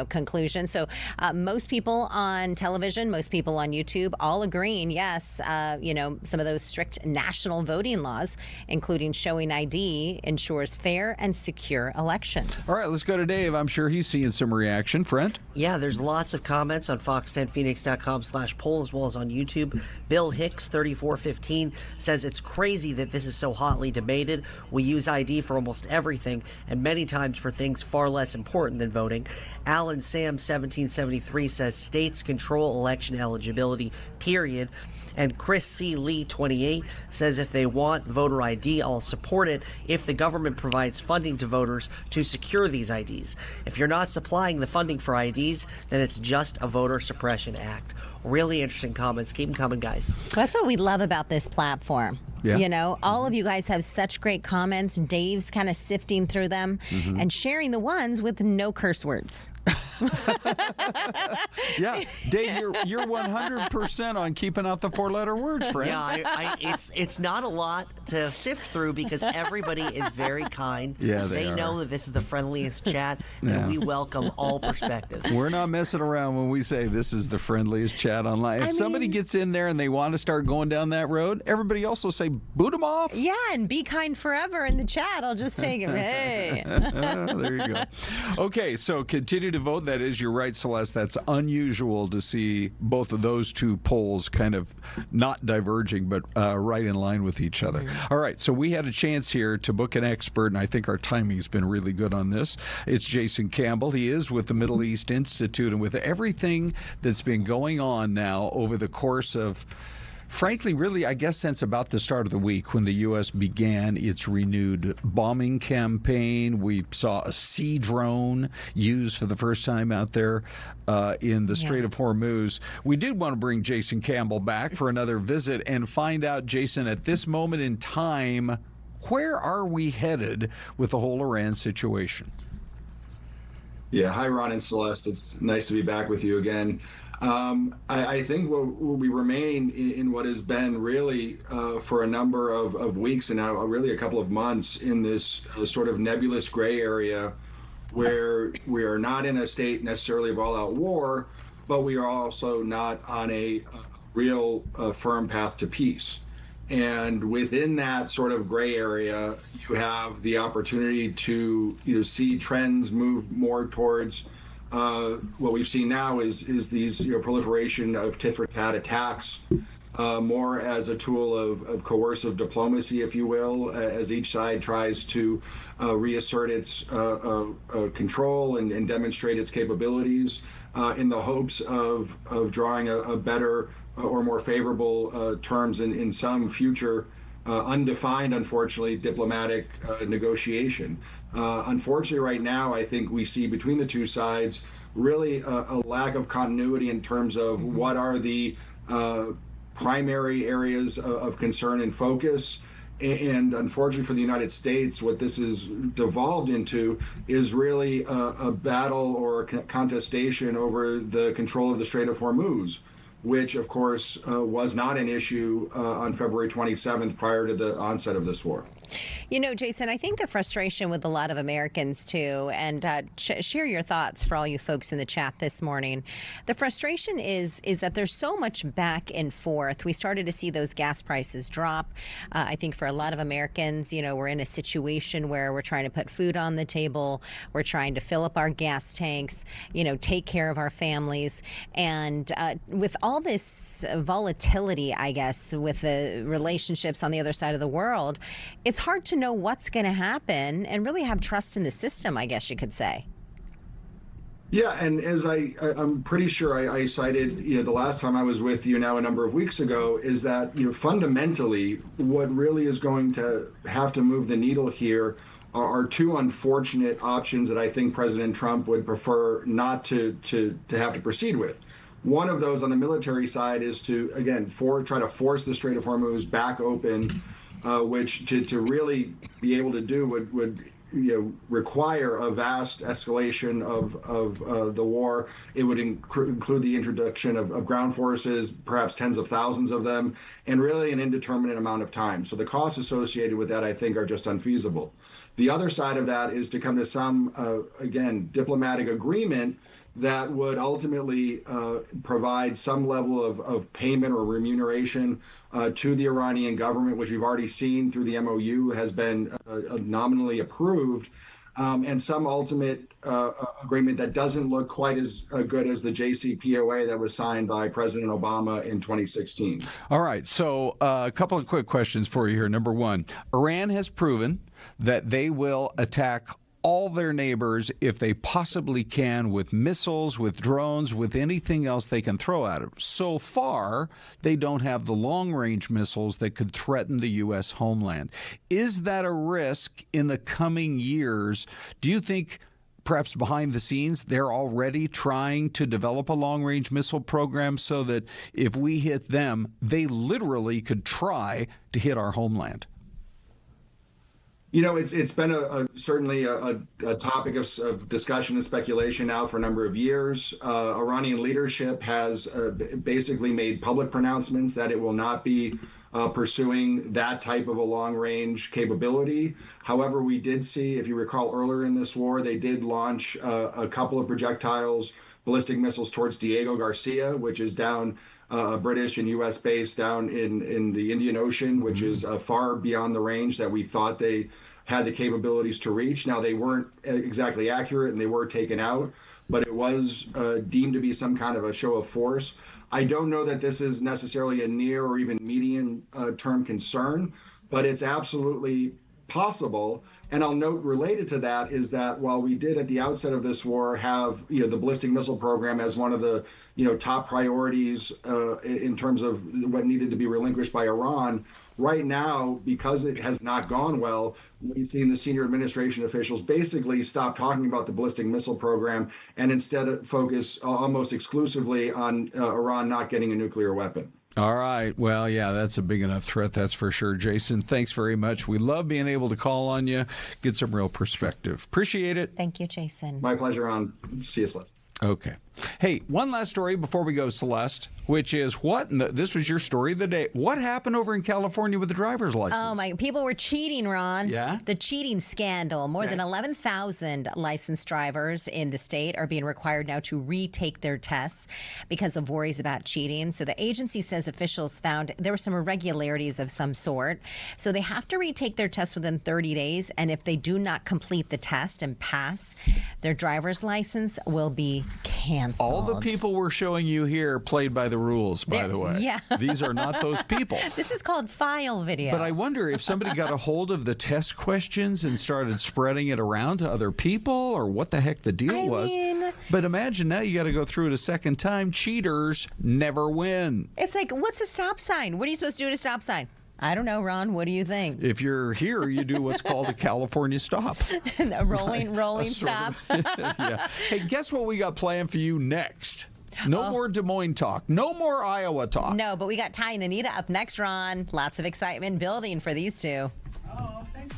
conclusion. So most people on television, most people on YouTube, all agreeing yes. Some of those strict national voting laws, including showing ID, ensures fair and secure elections. All right, let's go to Dave. I'm sure he's seeing some reaction. Friend? Yeah, there's lots of comments on fox10phoenix.com/poll as well as on YouTube. Bill Hicks, 3415, says it's crazy that this is so hotly debated. We use ID for almost everything, and many times for things far less important than voting. Alan Sam, 1773, says states control election eligibility, period. And Chris C. Lee, 28, says if they want voter ID, I'll support it if the government provides funding to voters to secure these IDs. If you're not supplying the funding for IDs, then it's just a voter suppression act. Really interesting comments. Keep them coming, guys. That's what we love about this platform. Yeah. You know, all of you guys have such great comments. Dave's kind of sifting through them and sharing the ones with no curse words. Yeah, Dave, you're 100% on keeping out the 4-letter words, friend. Yeah, it's not a lot to sift through because everybody is very kind. Yeah, they are. know that this is the friendliest chat, and we welcome all perspectives. We're not messing around when we say this is the friendliest chat online. If somebody gets in there and they want to start going down that road, everybody else will say, boot them off. Yeah, and be kind forever in the chat. I'll just take it. Hey. There you go. Okay, so continue to vote. That is, you're right, Celeste. That's unusual to see both of those two polls kind of not diverging, but right in line with each other. All right, so we had a chance here to book an expert, and I think our timing's been really good on this. It's Jason Campbell. He is with the Middle East Institute, and with everything that's been going on now over the course of, frankly, really, I guess since about the start of the week when the U.S. began its renewed bombing campaign. We saw a sea drone used for the first time out there in the Strait of Hormuz. We did want to bring Jason Campbell back for another visit and find out, Jason, at this moment in time, where are we headed with the whole Iran situation? Yeah, hi, Ron and Celeste. It's nice to be back with you again. I think we remain in what has been really for a number of weeks and now really a couple of months in this sort of nebulous gray area where we are not in a state necessarily of all-out war, but we are also not on a real firm path to peace. And within that sort of gray area, you have the opportunity to see trends move more towards what we've seen now is these proliferation of tit-for-tat attacks, more as a tool of coercive diplomacy, if you will, as each side tries to reassert its control and demonstrate its capabilities in the hopes of drawing a better or more favorable terms in some future undefined, unfortunately, diplomatic negotiation. Unfortunately, right now, I think we see between the two sides really a lack of continuity in terms of what are the primary areas of concern and focus. And unfortunately for the United States, what this has devolved into is really a battle or a contestation over the control of the Strait of Hormuz, which, of course, was not an issue on February 27th prior to the onset of this war. You know, Jason, I think the frustration with a lot of Americans, too, and share your thoughts for all you folks in the chat this morning. The frustration is that there's so much back and forth. We started to see those gas prices drop. I think for a lot of Americans, we're in a situation where we're trying to put food on the table. We're trying to fill up our gas tanks, take care of our families. And with all this volatility, I guess, with the relationships on the other side of the world, it's hard to know what's going to happen and really have trust in the system, I guess you could say. Yeah, and as I'm pretty sure I cited, the last time I was with you now a number of weeks ago, is that, fundamentally what really is going to have to move the needle here are two unfortunate options that I think President Trump would prefer not to have to proceed with. One of those on the military side is to, again, try to force the Strait of Hormuz back open, which to really be able to do would require a vast escalation of the war. It would include the introduction of ground forces, perhaps tens of thousands of them, and really an indeterminate amount of time. So the costs associated with that, I think, are just unfeasible. The other side of that is to come to some, again, diplomatic agreement that would ultimately provide some level of payment or remuneration to the Iranian government, which we've already seen through the MOU has been nominally approved, and some ultimate agreement that doesn't look quite as good as the JCPOA that was signed by President Obama in 2016. All right, so a couple of quick questions for you here. Number one, Iran has proven that they will attack all their neighbors if they possibly can with missiles, with drones, with anything else they can throw at them. So far, they don't have the long-range missiles that could threaten the U.S. homeland. Is that a risk in the coming years? Do you think perhaps behind the scenes they're already trying to develop a long-range missile program so that if we hit them, they literally could try to hit our homeland? You know, it's been certainly a topic of discussion and speculation now for a number of years. Iranian leadership has basically made public pronouncements that it will not be pursuing that type of a long-range capability. However, we did see, if you recall earlier in this war, they did launch a couple of projectiles, ballistic missiles towards Diego Garcia, which is down a British and U.S. base down in the Indian Ocean, which is far beyond the range that we thought they had the capabilities to reach. Now, they weren't exactly accurate and they were taken out, but it was deemed to be some kind of a show of force. I don't know that this is necessarily a near or even medium term concern, but it's absolutely possible. And I'll note related to that is that while we did at the outset of this war have the ballistic missile program as one of the top priorities in terms of what needed to be relinquished by Iran, right now, because it has not gone well, we've seen the senior administration officials basically stop talking about the ballistic missile program and instead focus almost exclusively on Iran not getting a nuclear weapon. All right. Well, yeah, that's a big enough threat, that's for sure. Jason, thanks very much. We love being able to call on you, get some real perspective. Appreciate it. Thank you, Jason. My pleasure. On. See you, Celeste. Okay. Hey, one last story before we go, Celeste, which is this was your story of the day. What happened over in California with the driver's license? Oh, my, people were cheating, Ron. Yeah? The cheating scandal. More than 11,000 licensed drivers in the state are being required now to retake their tests because of worries about cheating. So the agency says officials found there were some irregularities of some sort. So they have to retake their tests within 30 days. And if they do not complete the test and pass, their driver's license will be canceled. All the people we're showing you here played by the rules, by the way. Yeah. These are not those people. This is called file video. But I wonder if somebody got a hold of the test questions and started spreading it around to other people, or what the heck the deal was. But imagine now you got to go through it a second time. Cheaters never win. It's like, what's a stop sign? What are you supposed to do at a stop sign? I don't know, Ron. What do you think? If you're here, you do what's called a California stop. A rolling stop. Yeah. Hey, guess what we got planned for you next? No more Des Moines talk. No more Iowa talk. No, but we got Ty and Anita up next, Ron. Lots of excitement building for these two. Oh, thanks.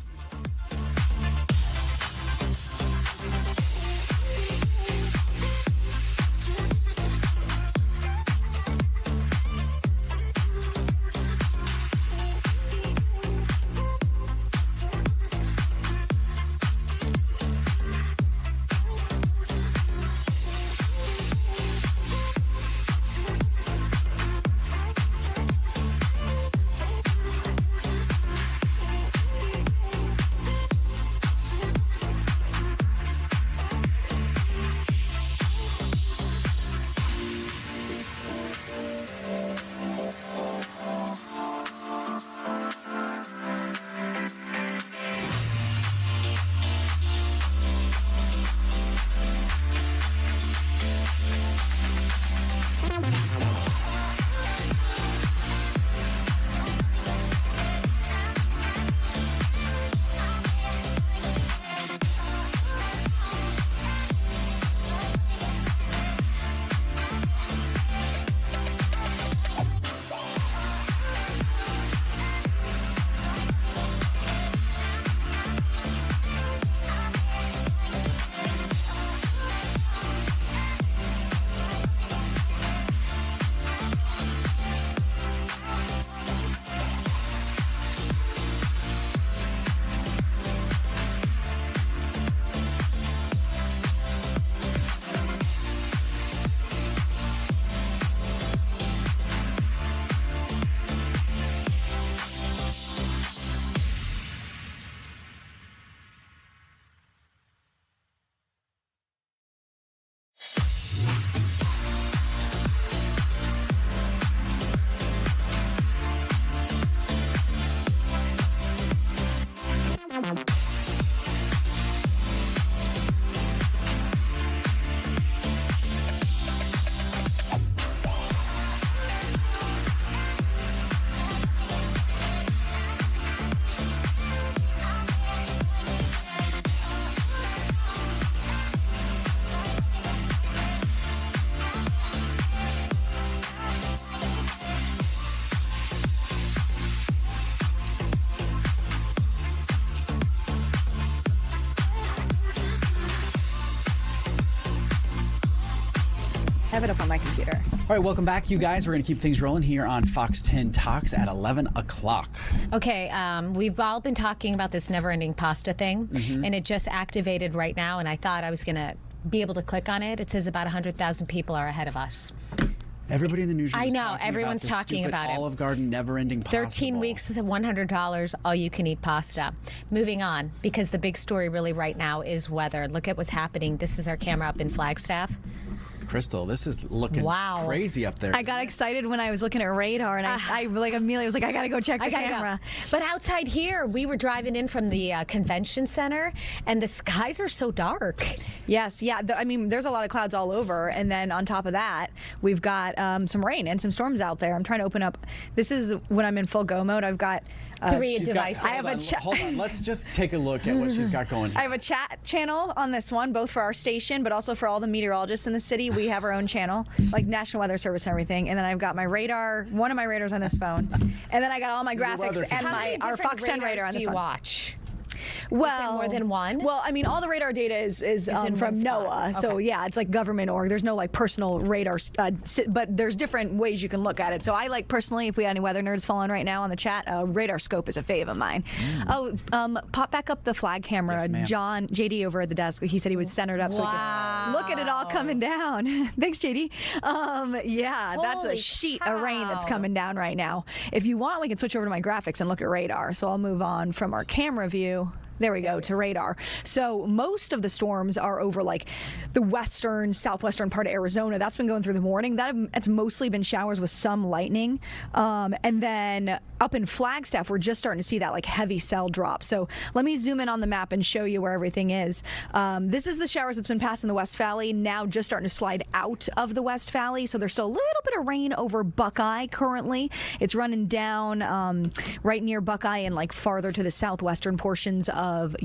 have it up on my computer. All right, welcome back, you guys. We're going to keep things rolling here on Fox 10 Talks at 11 o'clock. Okay, we've all been talking about this never-ending pasta thing, and it just activated right now, and I thought I was going to be able to click on it. It says about 100,000 people are ahead of us. Everybody in the newsroom I is know, talking everyone's about talking stupid about it. Olive Garden never-ending pasta 13 bowl. weeks, $100, all you can eat pasta. Moving on, because the big story really right now is weather. Look at what's happening. This is our camera up in Flagstaff. Crystal, this is looking crazy up there. I got excited when I was looking at radar, and I like immediately was like, I gotta go check the camera. Go. But outside here, we were driving in from the convention center, and the skies are so dark. Yes, yeah. I mean, there's a lot of clouds all over, and then on top of that, we've got some rain and some storms out there. I'm trying to open up. This is when I'm in full go mode. I've got 3 devices. I have a chat. Hold on, let's just take a look at what she's got going here. I have a chat channel on this one, both for our station, but also for all the meteorologists in the city. We have our own channel, like National Weather Service and everything. And then I've got my radar, one of my radars on this phone, and then I got all my graphics and our Fox 10 radar on this do you one. watch? Well, is there more than one? Well, I mean, all the radar data is in from one spot. NOAA, so yeah, it's like government org. There's no like personal radar, but there's different ways you can look at it. So I like personally, if we had any weather nerds falling right now on the chat, radar scope is a fave of mine. Pop back up the flag camera. Yes, ma'am. John, JD over at the desk, he said he was centered up so we could look at it all coming down. Thanks, JD. Yeah, that's a Holy sheet of rain that's cow. coming down right now. If you want, we can switch over to my graphics and look at radar. So I'll move on from our camera view. There we go, to radar. So most of the storms are over like the western, southwestern part of Arizona. That's been going through the morning. That's mostly been showers with some lightning. And then up in Flagstaff, we're just starting to see that like heavy cell drop. So let me zoom in on the map and show you where everything is. This is the showers that's been passing the West Valley, now just starting to slide out of the West Valley. So there's still a little bit of rain over Buckeye currently. It's running down right near Buckeye and like farther to the southwestern portions of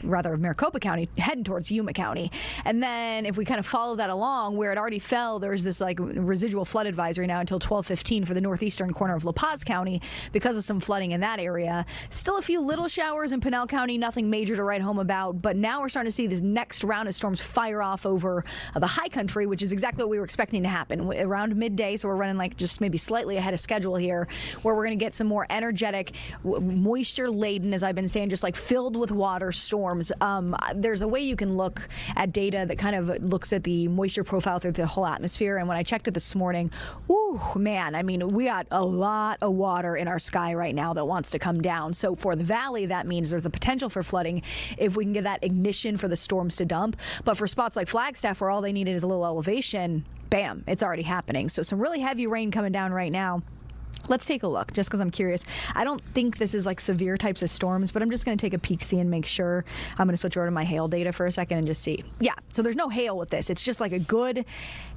Maricopa County, heading towards Yuma County. And then if we kind of follow that along, where it already fell, there's this like residual flood advisory now until 12:15 for the northeastern corner of La Paz County because of some flooding in that area. Still a few little showers in Pinal County, nothing major to write home about, but now we're starting to see this next round of storms fire off over the high country, which is exactly what we were expecting to happen around midday. So we're running like just maybe slightly ahead of schedule here, where we're going to get some more energetic, moisture laden, as I've been saying, just like filled with water storms. There's a way you can look at data that kind of looks at the moisture profile through the whole atmosphere. And when I checked it this morning, ooh, man, I mean, we got a lot of water in our sky right now that wants to come down. So for the valley, that means there's the potential for flooding if we can get that ignition for the storms to dump. But for spots like Flagstaff, where all they needed is a little elevation, bam, it's already happening. So some really heavy rain coming down right now. Let's take a look, just because I'm curious. I don't think this is like severe types of storms, but I'm just going to take a peek, see, and make sure. I'm going to switch over to my hail data for a second and just see. Yeah, so there's no hail with this. It's just like a good,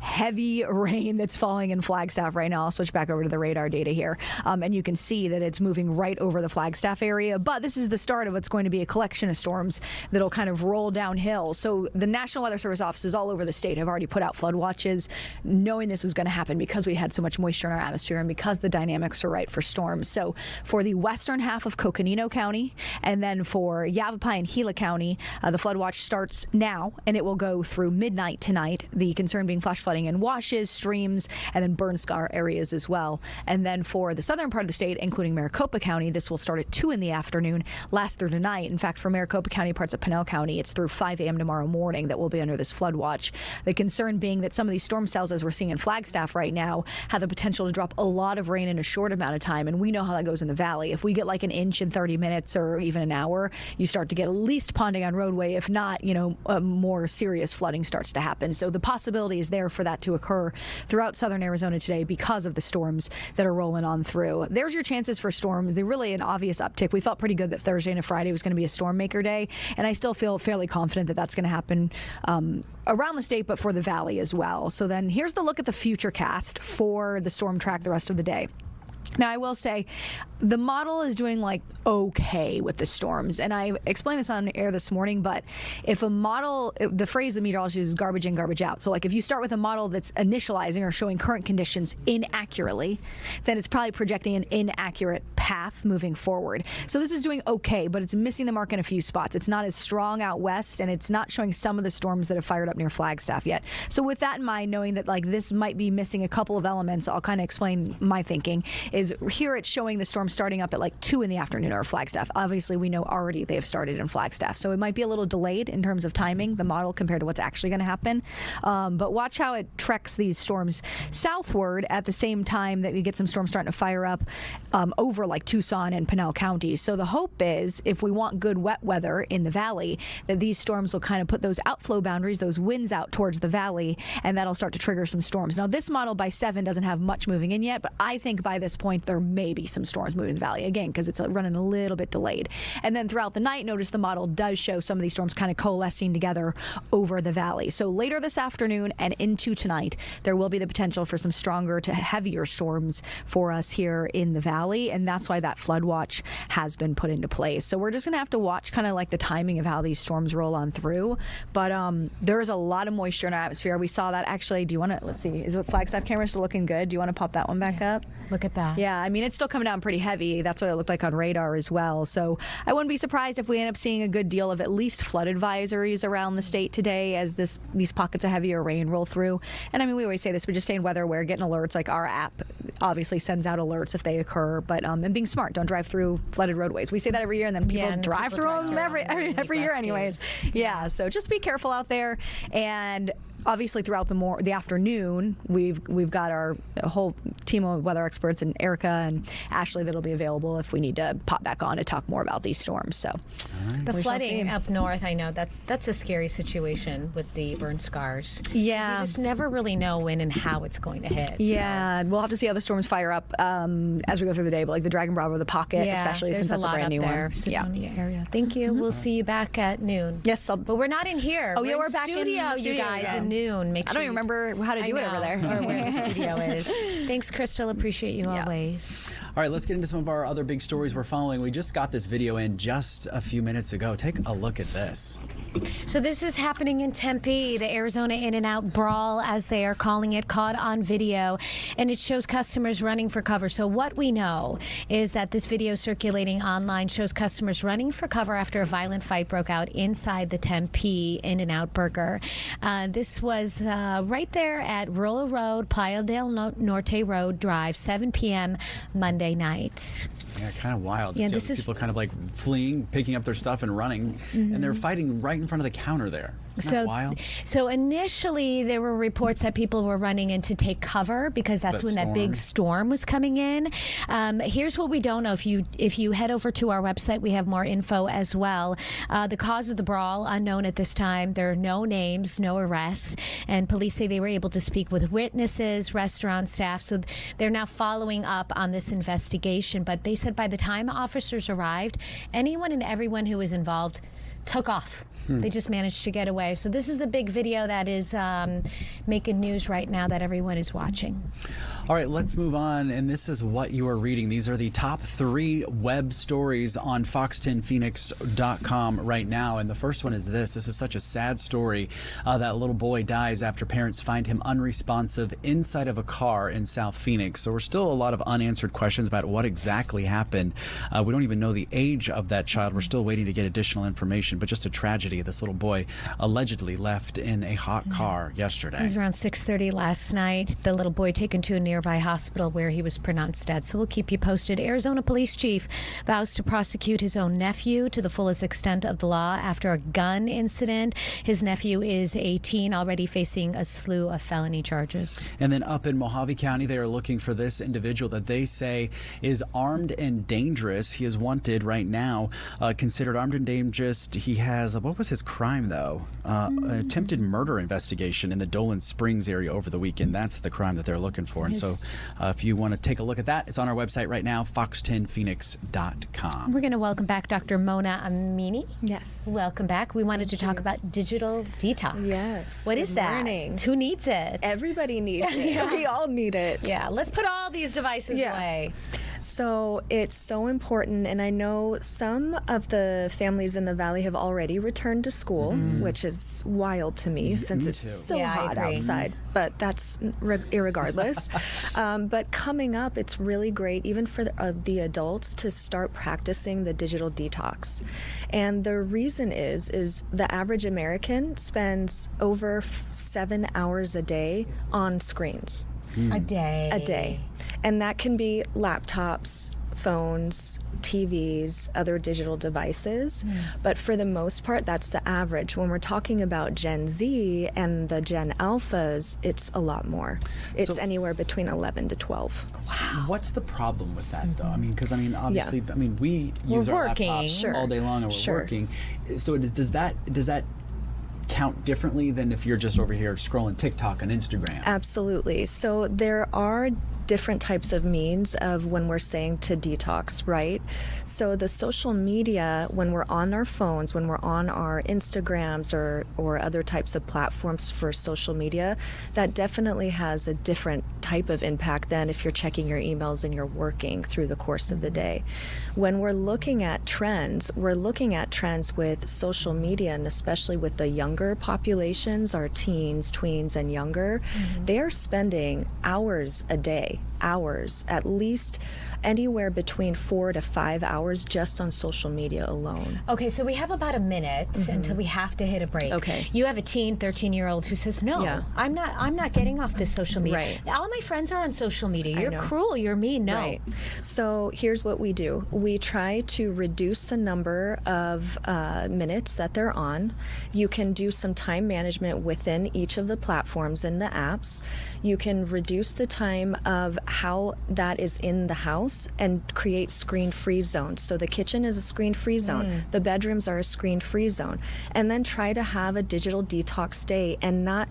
heavy rain that's falling in Flagstaff right now. I'll switch back over to the radar data here. And you can see that it's moving right over the Flagstaff area. But this is the start of what's going to be a collection of storms that'll kind of roll downhill. So the National Weather Service offices all over the state have already put out flood watches, knowing this was going to happen because we had so much moisture in our atmosphere and because the dynamics are right for storms. So for the western half of Coconino County and then for Yavapai and Gila County, the flood watch starts now and it will go through midnight tonight. The concern being flash flooding in washes, streams, and then burn scar areas as well. And then for the southern part of the state, including Maricopa County, this will start at 2 in the afternoon, last through tonight. In fact, for Maricopa County, parts of Pinal County, it's through 5 a.m. tomorrow morning that will be under this flood watch. The concern being that some of these storm cells, as we're seeing in Flagstaff right now, have the potential to drop a lot of rain in a short amount of time, and we know how that goes in the valley. If we get like an inch in 30 minutes or even an hour, you start to get at least ponding on roadway. If not, more serious flooding starts to happen. So the possibility is there for that to occur throughout southern Arizona today because of the storms that are rolling on through. There's your chances for storms. They're really an obvious uptick. We felt pretty good that Thursday and Friday was going to be a storm maker day, and I still feel fairly confident that that's going to happen around the state, but for the valley as well. So then here's the look at the future cast for the storm track the rest of the day. Now, I will say the model is doing like okay with the storms. And I explained this on air this morning, but if a model, the phrase the meteorologist uses is garbage in, garbage out. So like if you start with a model that's initializing or showing current conditions inaccurately, then it's probably projecting an inaccurate path moving forward. So this is doing okay, but it's missing the mark in a few spots. It's not as strong out west, and it's not showing some of the storms that have fired up near Flagstaff yet. So with that in mind, knowing that like this might be missing a couple of elements, I'll kind of explain my thinking. Is here it's showing the storm starting up at like 2 in the afternoon over Flagstaff. Obviously, we know already they have started in Flagstaff, so it might be a little delayed in terms of timing, the model, compared to what's actually going to happen. But watch how it treks these storms southward at the same time that we get some storms starting to fire up over like Tucson and Pinal counties. So the hope is, if we want good wet weather in the valley, that these storms will kind of put those outflow boundaries, those winds out towards the valley, and that'll start to trigger some storms. Now, this model by 7 doesn't have much moving in yet, but I think by this point there may be some storms moving in the valley again, because it's running a little bit delayed. And then throughout the night, notice the model does show some of these storms kind of coalescing together over the valley. So later this afternoon and into tonight, there will be the potential for some stronger to heavier storms for us here in the valley, and that's why that flood watch has been put into place. So we're just going to have to watch kind of like the timing of how these storms roll on through. But there is a lot of moisture in our atmosphere. We saw that actually. Do you want to, let's see, is the Flagstaff camera still looking good? Do you want to pop that one back up? Look at that. Yeah, I mean, it's still coming down pretty heavy. That's what it looked like on radar as well. So I wouldn't be surprised if we end up seeing a good deal of at least flood advisories around the state today as these pockets of heavier rain roll through. And I mean, we always say this, but just staying weather aware, getting alerts. Like our app obviously sends out alerts if they occur, but and being smart, don't drive through flooded roadways. We say that every year, and then people drive through them every year anyways. Yeah, so just be careful out there. And obviously, throughout the afternoon, we've got our whole team of weather experts, and Erica and Ashley, that'll be available if we need to pop back on to talk more about these storms. So the flooding up north, I know that's a scary situation with the burn scars. Yeah, you just never really know when and how it's going to hit. Yeah, so. We'll have to see how the storms fire up as we go through the day. But like the Dragon Bravo, the Pocket, especially since that's a brand new one. Area. Thank you. We'll see you back at noon. Yes, but we're not in here. Oh yeah, we're back studio, in the studio, you guys. again. At noon. Make I don't even remember how to do it over there. Or where the studio is. Thanks, Krystal. Appreciate you always. All right, let's get into some of our other big stories we're following. We just got this video in just a few minutes ago. Take a look at this. So this is happening in Tempe, the Arizona In-N-Out brawl, as they are calling it, caught on video, and it shows customers running for cover. So what we know is that this video circulating online shows customers running for cover after a violent fight broke out inside the Tempe In-N-Out Burger. This was right there at Rural Road, Playa del Norte Road Drive, 7 p.m. Monday night. Yeah, kind of wild. Yeah, this is people kind of like fleeing, picking up their stuff and running, and they're fighting right in front of the counter there. Isn't that wild? So initially there were reports that people were running in to take cover because that's when that big storm was coming in. Here's what we don't know. If you head over to our website, we have more info as well. The cause of the brawl, unknown at this time. There are no names, no arrests, and police say they were able to speak with witnesses, restaurant staff, so they're now following up on this investigation. But they said by the time officers arrived, anyone and everyone who was involved took off. They just managed to get away. So this is the big video that is making news right now that everyone is watching. All right, let's move on. And this is what you are reading. These are the top 3 web stories on fox10phoenix.com right now. And the first one is this. This is such a sad story. That little boy dies after parents find him unresponsive inside of a car in South Phoenix. So we're still a lot of unanswered questions about what exactly happened. We don't even know the age of that child. We're still waiting to get additional information, but just a tragedy. This little boy allegedly left in a hot car yesterday. It was around 6:30 last night. The little boy taken to a nearby hospital where he was pronounced dead. So we'll keep you posted. Arizona police chief vows to prosecute his own nephew to the fullest extent of the law after a gun incident. His nephew is 18, already facing a slew of felony charges. And then up in Mojave County, they are looking for this individual that they say is armed and dangerous. He is wanted right now, considered armed and dangerous. he has, what was his crime, though? An attempted murder investigation in the Dolan Springs area over the weekend. That's the crime that they're looking for. And so if you want to take a look at that, it's on our website right now, fox10phoenix.com. We're going to welcome back Dr. Mona Amini. Yes. Welcome back. We wanted to talk about digital detox. Yes. What is that? Morning. Who needs it? Everybody needs it. Yeah. We all need it. Yeah, let's put all these devices away. So it's so important, and I know some of the families in the Valley have already returned to school, which is wild to me since me it's too. so Yeah, I hot agree. outside. But that's irregardless. But coming up, it's really great, even for the adults, to start practicing the digital detox. And the reason is the average American spends over 7 hours a day on screens. A day. A day. And that can be laptops, phones, TVs, other digital devices. But for the most part, that's the average. When we're talking about Gen Z and the Gen Alphas, it's a lot more. It's So- anywhere between 11 to 12. What's the problem with that, though? I mean, because obviously, we We're use our working. laptops all day long, and we're working. So does that count differently than if you're just over here scrolling TikTok and Instagram? Absolutely. So there are different types of means of when we're saying to detox, right? So the social media, when we're on our phones, when we're on our Instagrams or other types of platforms for social media, that definitely has a different type of impact than if you're checking your emails and you're working through the course of the day. When we're looking at trends, with social media, and especially with the younger populations, our teens, tweens, and younger, they're spending hours a day, at least anywhere between 4 to 5 hours just on social media alone. Okay, so we have about a minute until we have to hit a break. Okay. You have a 13-year-old who says, "No, Yeah. I'm not getting off this social media. Right. All my friends are on social media. I You're know. cruel. You're mean. No." Right. So here's what we do. We try to reduce the number of minutes that they're on. You can do some time management within each of the platforms and the apps. You can reduce the time of how that is in the house and create screen-free zones. So the kitchen is a screen-free zone. The bedrooms are a screen-free zone. And then try to have a digital detox day and not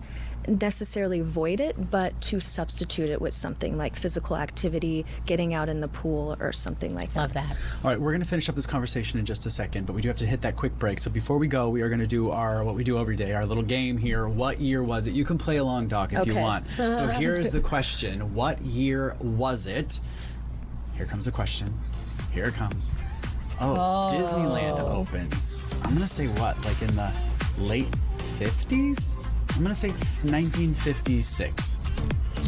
necessarily void it, but to substitute it with something like physical activity, getting out in the pool or something like that. Love that. All right, we're going to finish up this conversation in just a second, but we do have to hit that quick break. So before we go, we are going to do what we do every day, our little game here. What year was it? You can play along, Doc, if you Okay. want. So here's the question. What year was it? Here comes the question. Here it comes. Oh, Disneyland opens. I'm going to say what? Like in the late 50s? I'm going to say 1956.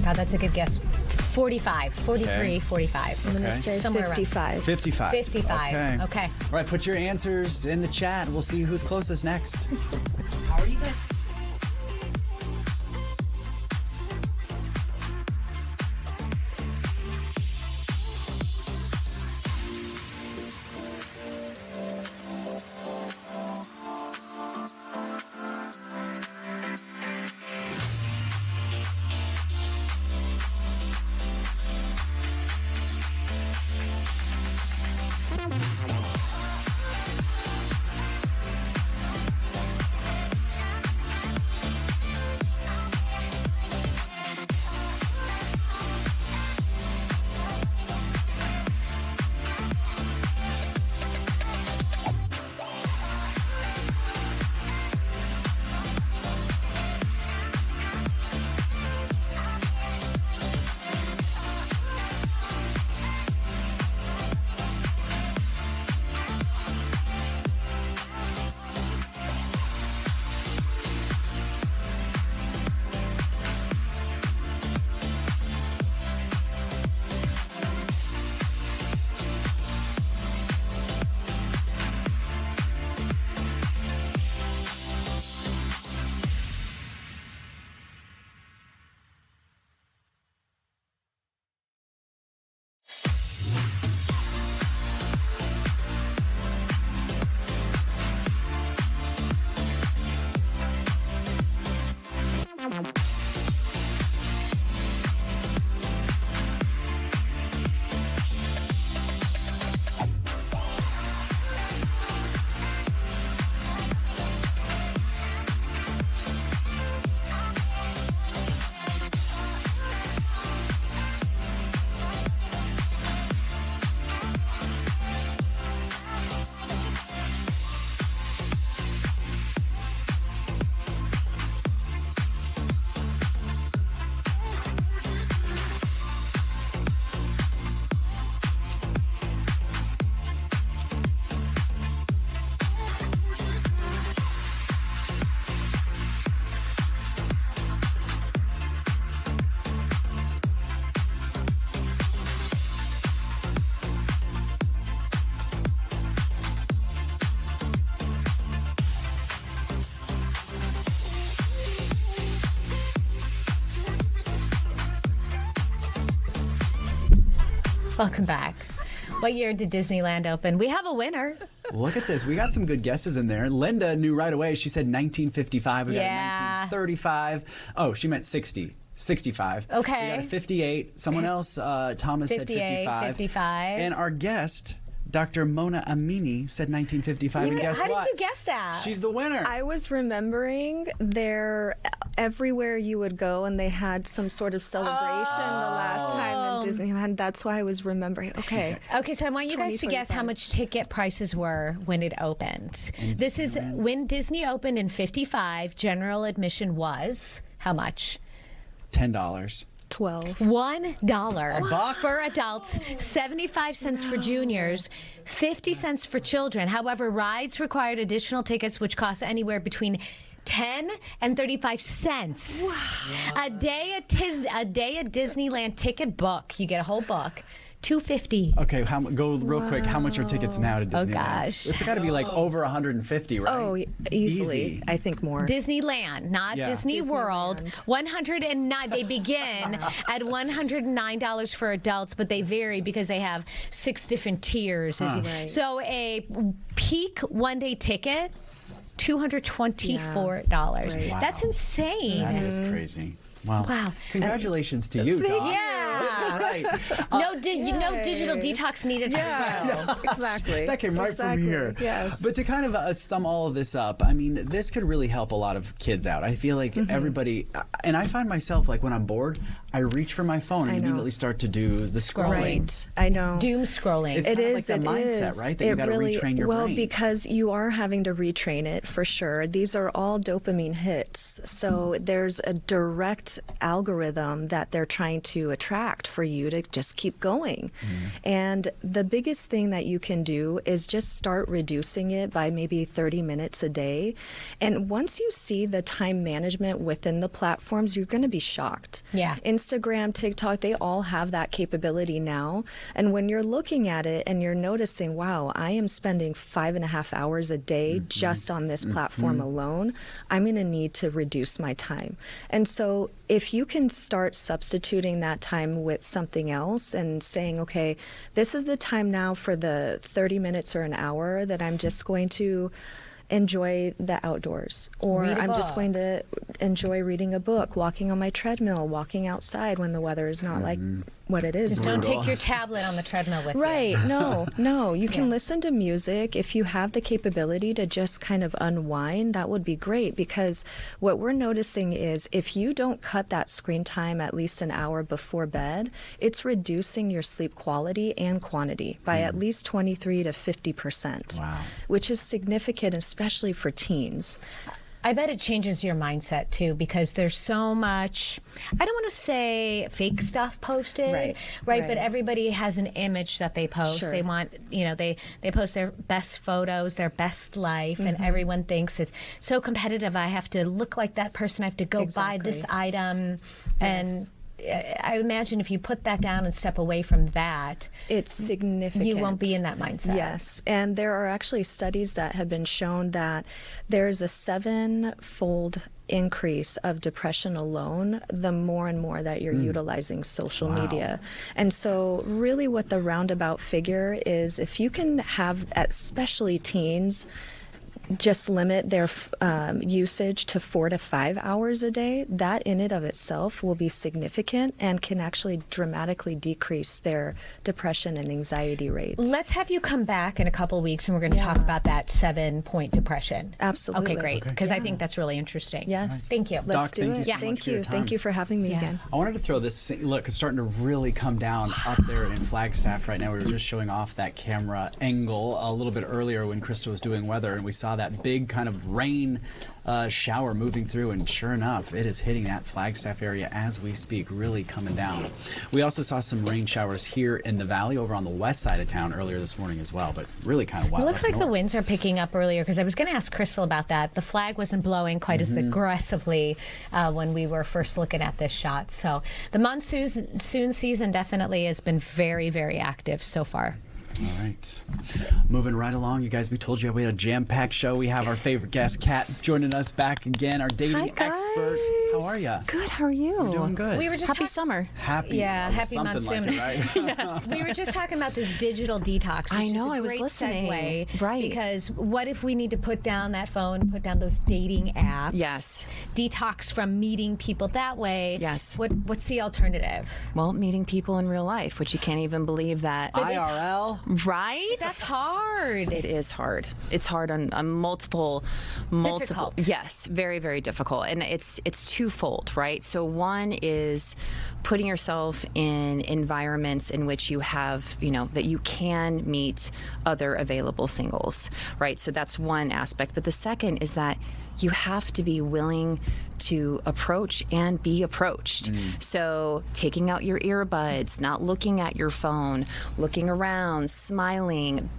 God, that's a good guess. 45, 43, Okay. 45. I'm going to Okay. say Somewhere around 55. 55. 55. Okay. All right, put your answers in the chat, and we'll see who's closest next. How are you guys? Welcome back. What year did Disneyland open? We have a winner. Look at this. We got some good guesses in there. Linda knew right away. She said 1955. We got a 1935. Oh, she meant 60. 65. Okay. We got a 58. Someone else, Thomas, said 55. And our guest, Dr. Mona Amini, said 1955. And guess what? How did you guess that? She's the winner. I was remembering everywhere you would go, and they had some sort of celebration the last time in Disneyland. That's why I was remembering. Okay. Okay, so I want you guys to guess how much ticket prices were when it opened. This is when Disney opened in 55. General admission was how much? $10. $12. $1 for adults, 75 cents for juniors, 50 cents for children. However, rides required additional tickets, which cost anywhere between 10 and 35 cents. Wow. A day at Disneyland ticket book. You get a whole book. $250. Okay, go real quick. How much are tickets now to Disneyland? Oh gosh, it's got to be like over 150, right? Oh, easily. I think more. Disneyland, not Disney World. 109. They begin at $109 for adults, but they vary because they have 6 different tiers. Right. So a peak one-day ticket, $224. Right. Wow. That's insane. That is crazy. Wow. Wow. Congratulations to you, Doc. Yeah. Right. No digital detox needed. Yeah, exactly. That came right from here. Yes. But to kind of sum all of this up, I mean, this could really help a lot of kids out. I feel like everybody, and I find myself, like when I'm bored, I reach for my phone and immediately start to do the scrolling. Right. I know. Doom scrolling. It's kind of like the mindset, right? That you got to retrain your brain. Well, because you are having to retrain it for sure. These are all dopamine hits. So there's a direct algorithm that they're trying to attract for you to just keep going. And the biggest thing that you can do is just start reducing it by maybe 30 minutes a day. And once you see the time management within the platforms, you're going to be shocked. Yeah. Instagram, TikTok, they all have that capability now. And when you're looking at it and you're noticing, wow, I am spending 5.5 hours a day just on this platform alone, I'm going to need to reduce my time. And so if you can start substituting that time with something else and saying, okay, this is the time now for the 30 minutes or an hour that I'm just going to enjoy the outdoors, or I'm just going to enjoy reading a book, walking on my treadmill, walking outside when the weather is not like what it is. Just don't take your tablet on the treadmill with you. Right. No. You can listen to music. If you have the capability to just kind of unwind, that would be great, because what we're noticing is if you don't cut that screen time at least an hour before bed, it's reducing your sleep quality and quantity by at least 23 to 50%. Wow. Which is significant, especially for teens. I bet it changes your mindset too, because there's so much, I don't want to say fake stuff posted, right? But everybody has an image that they post. Sure. They want, they post their best photos, their best life, and everyone thinks it's so competitive. I have to look like that person. I have to go buy this item. And I imagine if you put that down and step away from that, it's significant. You won't be in that mindset. Yes. And there are actually studies that have been shown that there's a 7-fold increase of depression alone the more and more that you're utilizing social media. And so really what the roundabout figure is, if you can have, especially teens, just limit their usage to 4 to 5 hours a day, that in and of itself will be significant and can actually dramatically decrease their depression and anxiety rates. Let's have you come back in a couple of weeks and we're going to talk about that 7-point depression. Absolutely. Okay, great. Because I think that's really interesting. Yes. Thank you. Let's Doc, do it. thank you so much for your time. Thank you for having me again. I wanted to throw this, look, it's starting to really come down up there in Flagstaff right now. We were just showing off that camera angle a little bit earlier when Krystal was doing weather, and we saw that big kind of rain shower moving through, and sure enough, it is hitting that Flagstaff area as we speak, really coming down. We also saw some rain showers here in the valley over on the west side of town earlier this morning as well, but really kind of wild. It looks like the winds are picking up earlier, because I was going to ask Krystal about that. The flag wasn't blowing quite as aggressively when we were first looking at this shot. So the monsoon season definitely has been very, very active so far. All right. Moving right along, you guys, we told you we had a jam-packed show. We have our favorite guest, Kat, joining us back again, our dating expert. How are you? Good. How are you? You're doing good. We were just Happy summer. Happy. Happy something monsoon. like it, right? We were just talking about this digital detox. I which know, is a I was great listening. Segue, Right. Because what if we need to put down that phone, put down those dating apps? Yes. Detox from meeting people that way. Yes. What's the alternative? Well, meeting people in real life, which you can't even believe that. IRL. Right? That's hard. It is hard. It's hard on multiple. Difficult. Yes, very, very difficult, and it's twofold, right? So one is putting yourself in environments in which you have, that you can meet other available singles, right? So that's one aspect. But the second is that you have to be willing to approach and be approached. So taking out your earbuds, not looking at your phone, looking around, smiling,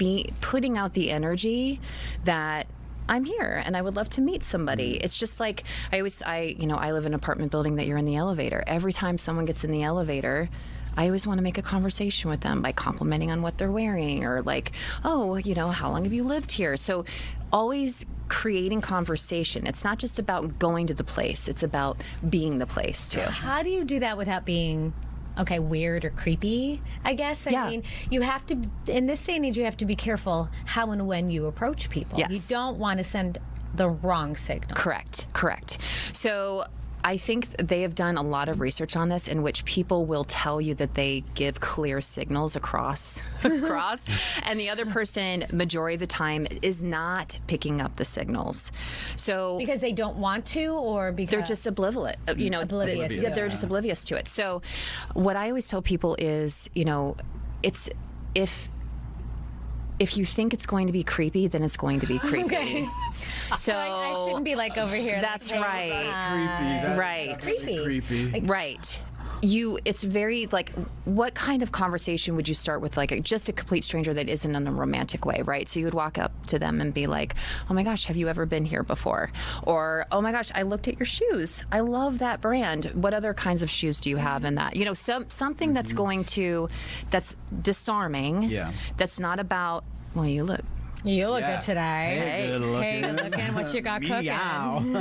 putting out the energy that I'm here and I would love to meet somebody. It's just like I live in an apartment building that you're in the elevator. Every time someone gets in the elevator, I always want to make a conversation with them by complimenting on what they're wearing or like, oh, how long have you lived here? So always creating conversation. It's not just about going to the place, it's about being the place too. How do you do that without being weird or creepy, I guess? I mean, you have to, in this day and age, you have to be careful how and when you approach people. Yes. You don't want to send the wrong signal. Correct. So I think they have done a lot of research on this in which people will tell you that they give clear signals across, and the other person, majority of the time, is not picking up the signals. So Because they don't want to, or because they're just oblivious. Oblivious. Yeah, they're just oblivious to it. So what I always tell people is, it's if you think it's going to be creepy, then it's going to be creepy. Okay. So I shouldn't be like over here. That's like, right. That's creepy. Right. It's very like, what kind of conversation would you start with, like just a complete stranger that isn't in a romantic way, right? So you would walk up to them and be like, oh my gosh, have you ever been here before? Or, oh my gosh, I looked at your shoes. I love that brand. What other kinds of shoes do you have in that? Something that's that's disarming. Yeah. That's not about, well, you look. You look good today. Hey, good looking. Hey, good looking. What you got cooking?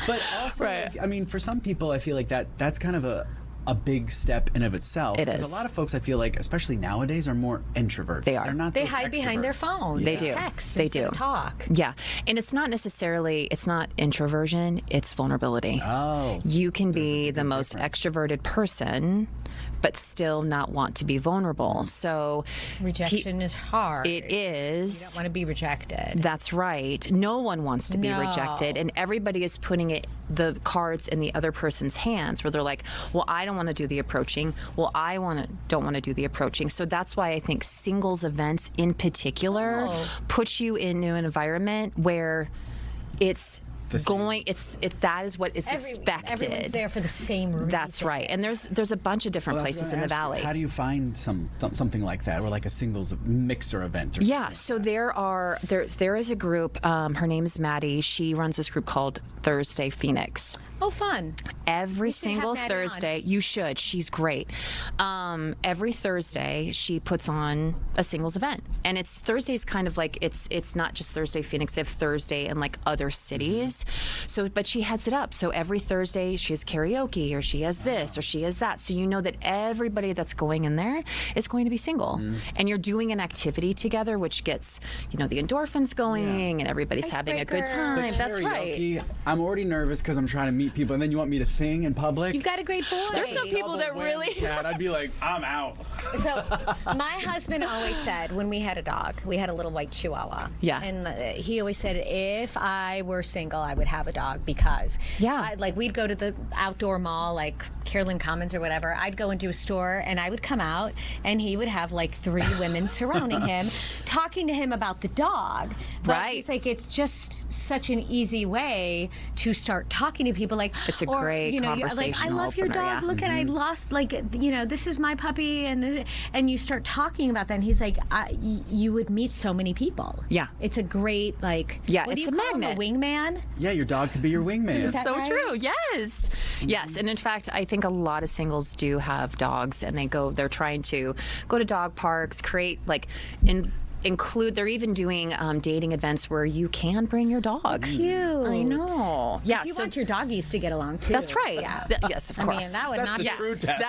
But also, for some people, I feel like that's kind of a big step in of itself. It is. Because a lot of folks, I feel like, especially nowadays, are more introverts. They are. They're not. They those hide behind their extroverts. phone. They do. Text. They do. Talk. Yeah. And it's not introversion, it's vulnerability. Oh. You can be the most extroverted person, but still not want to be vulnerable. So rejection is hard. It is. You don't want to be rejected. That's right. No one wants to be rejected, and everybody is putting the cards in the other person's hands, where they're like, well, I don't want to do the approaching. Well, I don't want to do the approaching. So that's why I think singles events in particular put you into an environment where it's that is what is expected. Everyone's there for the same reason. That's right. And there's a bunch of different places in the valley. How do you find something like that, or like a singles mixer event? So there is a group. Her name is Maddie. She runs this group called Thursday Phoenix. Oh, fun. Every single Thursday, you should. She's great. Every Thursday, she puts on a singles event. And Thursday's kind of like, it's not just Thursday Phoenix, they have Thursday in like other cities. So, but she heads it up. So every Thursday, she has karaoke, or she has this, or she has that. So you know that everybody that's going in there is going to be single. And you're doing an activity together, which gets, the endorphins going, and everybody's having a good time. That's right. I'm already nervous because I'm trying to meet people, and then you want me to sing in public? You've got a great voice. There's some people that really... I'd be like, I'm out. So my husband always said, when we had a dog, we had a little white Chihuahua. Yeah. And he always said, if I were single, I would have a dog, because we'd go to the outdoor mall, like Carolyn Commons or whatever. I'd go into a store, and I would come out, and he would have like 3 women surrounding him, talking to him about the dog. But he's like, it's just such an easy way to start talking to people. Like, it's a great conversation. Like, I love your dog. Look, at I lost, this is my puppy, and you start talking about that. And he's like, you would meet so many people. Yeah, it's a great what do it's you a call magnet. Him, a wingman? Yeah, your dog could be your wingman. Is that so right? true. Yes, yes. And in fact, I think a lot of singles do have dogs, and they're trying to go to dog parks, create they're even doing dating events where you can bring your dog. Cute. I know. Yeah. You so want your doggies to get along too. that's right. Yeah. Yes, of I course. mean, that would not be true test.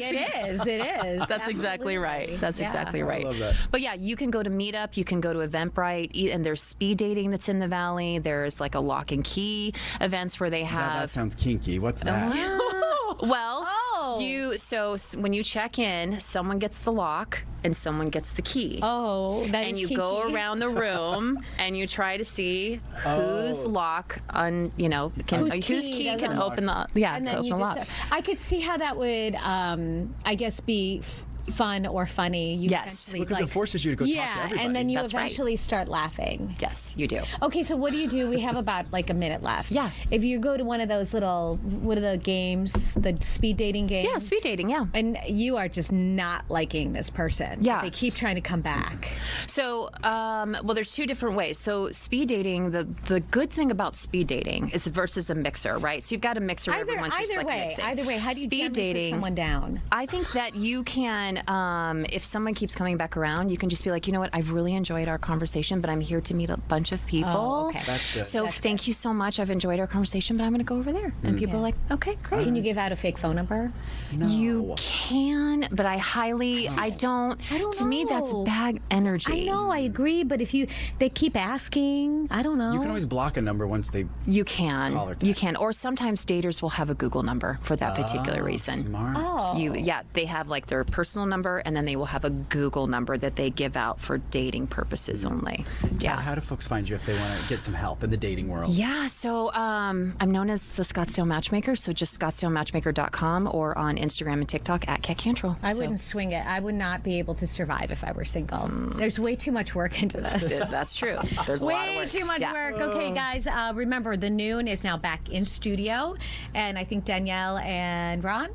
It is. That's exactly right. That's exactly right. I love that. But yeah, you can go to Meetup, you can go to Eventbrite, and there's speed dating that's in the Valley. There's like a lock and key events where they have. That sounds kinky. What's that? Well, when you check in, someone gets the lock and someone gets the key. Oh, that and is you kinky. go around the room and you try to see whose lock whose key can open the and then you lock. I could see how that would I guess be fun or funny. You Yes. Because it forces you to go talk to everybody. and then you That's right. eventually start laughing. Yes, you do. Okay, so what do you do? We have about like a minute left. Yeah. If you go to one of those little, what are the games? The speed dating games? Yeah, speed dating, yeah. And you are just not liking this person. Yeah. They keep trying to come back. So, there's two different ways. So, speed dating, the good thing about speed dating is versus a mixer, right? So, you've got a mixer, everyone's just like mixing. Either way, how do you speed gently push someone down? I think that you can, if someone keeps coming back around, you can just be like, you know what, I've really enjoyed our conversation, but I'm here to meet a bunch of people. Oh, okay. That's good. So thank you so much. I've enjoyed our conversation, but I'm going to go over there. And people are like, okay, great. Can you give out a fake phone number? No. You can, but I don't. To me, that's know. bad energy. I know, I agree, but if they keep asking, I don't know. You can always block a number once they. You can. Call or text. You can. Or sometimes daters will have a Google number for that particular reason. Smart. Oh. They have like their personal number, and then they will have a Google number that they give out for dating purposes only. Yeah. How do folks find you if they want to get some help in the dating world? Yeah, so I'm known as the Scottsdale Matchmaker, so just scottsdalematchmaker.com or on Instagram and TikTok at Kat Cantrell. I wouldn't swing it. I would not be able to survive if I were single. There's way too much work into this. That's true. There's a lot of Way work. too much Yeah. work. Okay, guys, remember, The Noon is now back in studio, and I think Danielle and Ron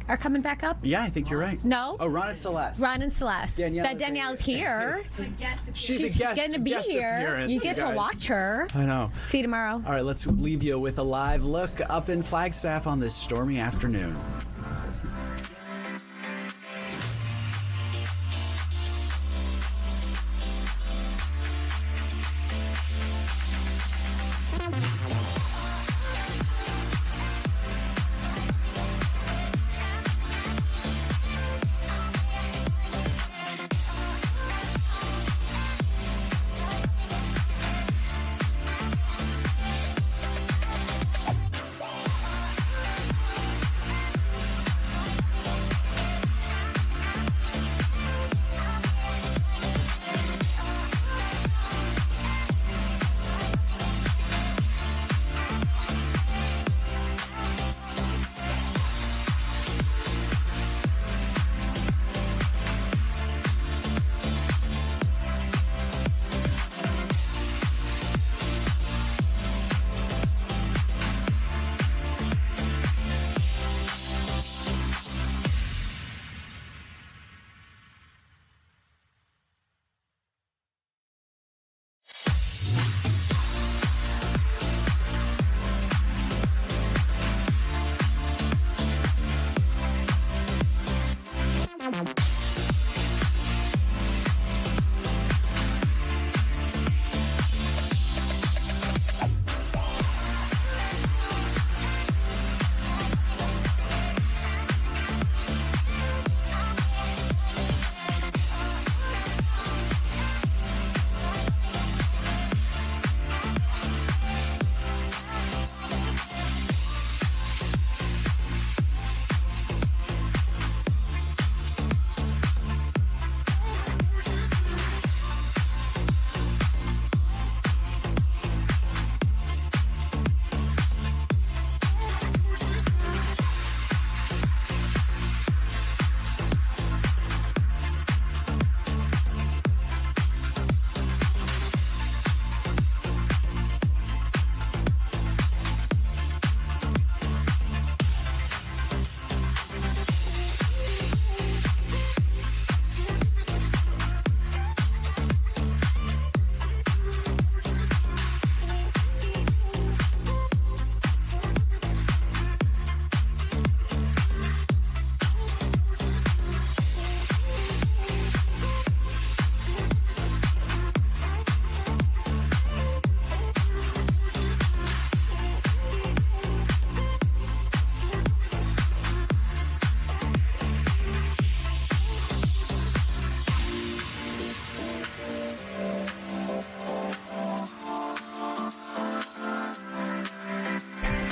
are coming back up. Yeah, I think you're right. No? Oh, Ron and Celeste. Ron and Celeste. Danielle's here. She's a guest. Going to be guest here. appearance, You get to guys. watch her. I know. See you tomorrow. All right, let's leave you with a live look up in Flagstaff on this stormy afternoon.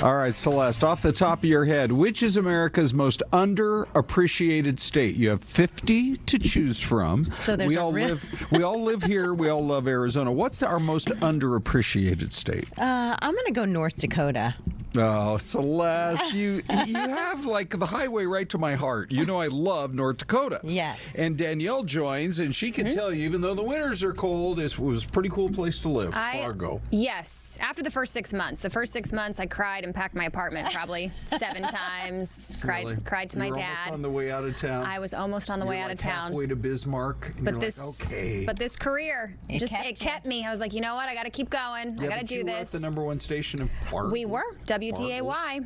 All right, Celeste, off the top of your head, which is America's most underappreciated state? You have 50 to choose from. So there's we all live here. We all love Arizona. What's our most underappreciated state? I'm going to go North Dakota. Oh, Celeste, you have like the highway right to my heart. You know I love North Dakota. Yes. And Danielle joins, and she can tell you, even though the winters are cold, it was a pretty cool place to live. Fargo. Yes. After the first 6 months. I cried and packed my apartment probably 7 times. Cried to my dad. Almost on the way out of town. I was almost on the way out of town. Halfway to Bismarck. And But you're this, like, okay. but this career, it kept me. I was like, you know what? I got to keep going. I got to do this. You were at the #1 station in Fargo. We were WDAY.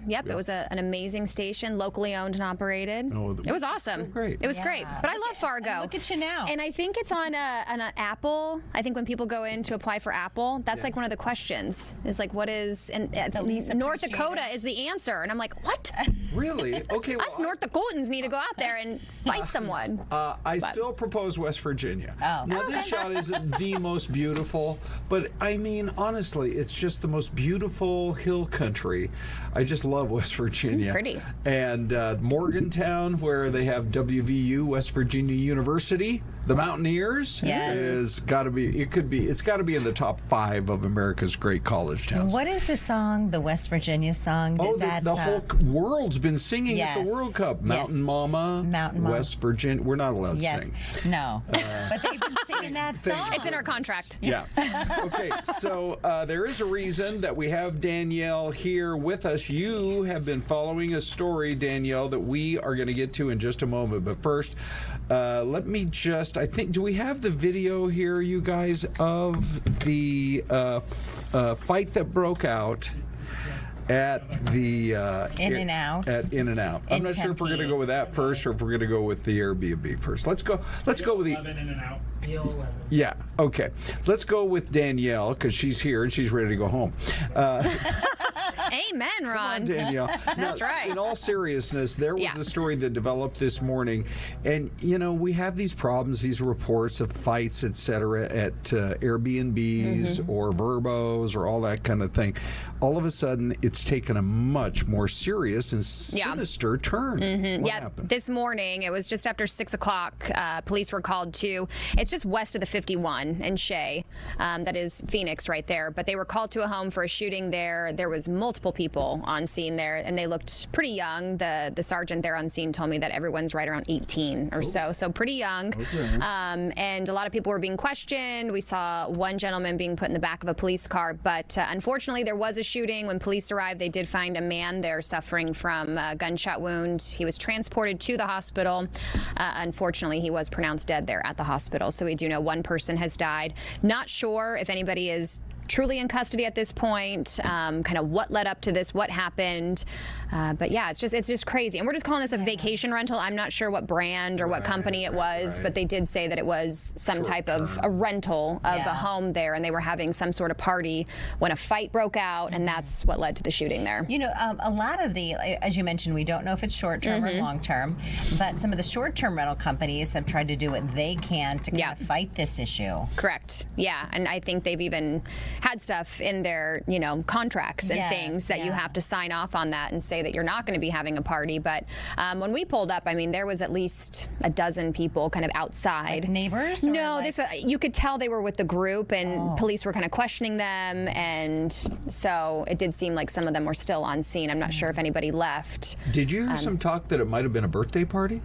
Yep, it was an amazing station, locally owned and operated. Oh, it was awesome. So great. It was great. But I love Fargo. Look at you now. And I think it's on an Apple. I think when people go in to apply for Apple, that's like one of the questions. Is like, what is North Dakota is the answer, and I'm like, what? Really? Okay. Well, Us North Dakotans need to go out there and fight someone. I still propose West Virginia. Oh. Now, this shot isn't the most beautiful, but I mean, honestly, it's just the most beautiful hill country. I just love West Virginia. Pretty. And Morgantown, where they have WVU, West Virginia University, the Mountaineers, is got to be. It's got to be in the top 5 of America's great college towns. What is the song, the West Virginia song? The whole world's been singing at the World Cup. Mountain Mama, West Virginia. We're not allowed to sing. No. But they've been singing that song. It's in our contract. Yeah. Okay, so there is a reason that we have Danielle here with us. You have been following a story, Danielle, that we are going to get to in just a moment. But first, let me do we have the video here, you guys, of the fight that broke out at the In-N-Out. At In-N-Out. I'm not sure if we're going to go with that first or if we're going to go with the Airbnb first. Let's go with the In-N-Out. Yeah. Okay. Let's go with Danielle because she's here and she's ready to go home. Amen, Ron. Come on, Danielle. That's right. In all seriousness, there was a story that developed this morning, and we have these problems, these reports of fights, etc., at Airbnbs or Verbos or all that kind of thing. All of a sudden, it's taken a much more serious and sinister turn. What happened? This morning, it was just after 6 o'clock. Police were called to. It's just west of the 51 in Shea. That is Phoenix right there. But they were called to a home for a shooting there. There was multiple people on scene there, and they looked pretty young. The sergeant there on scene told me that everyone's right around 18 or so pretty young. Okay. And a lot of people were being questioned. We saw one gentleman being put in the back of a police car, but unfortunately there was a shooting. When police arrived, they did find a man there suffering from a gunshot wound. He was transported to the hospital. Unfortunately, he was pronounced dead there at the hospital. So we do know one person has died. Not sure if anybody is truly in custody at this point, kind of what led up to this, what happened. But yeah, it's just crazy. And we're just calling this a vacation rental. I'm not sure what brand or what company it was, but they did say that it was some type of a rental of a home there, and they were having some sort of party when a fight broke out, and that's what led to the shooting there. A lot of the, as you mentioned, we don't know if it's short-term or long-term, but some of the short-term rental companies have tried to do what they can to kind of fight this issue. Correct. Yeah, and I think they've even had stuff in their, contracts and things that you have to sign off on that and say that you're not going to be having a party. But when we pulled up, I mean, there was at least a dozen people kind of outside. Like neighbors? No, you could tell they were with the group, and police were kind of questioning them, and so it did seem like some of them were still on scene. I'm not sure if anybody left. Did you hear some talk that it might have been a birthday party?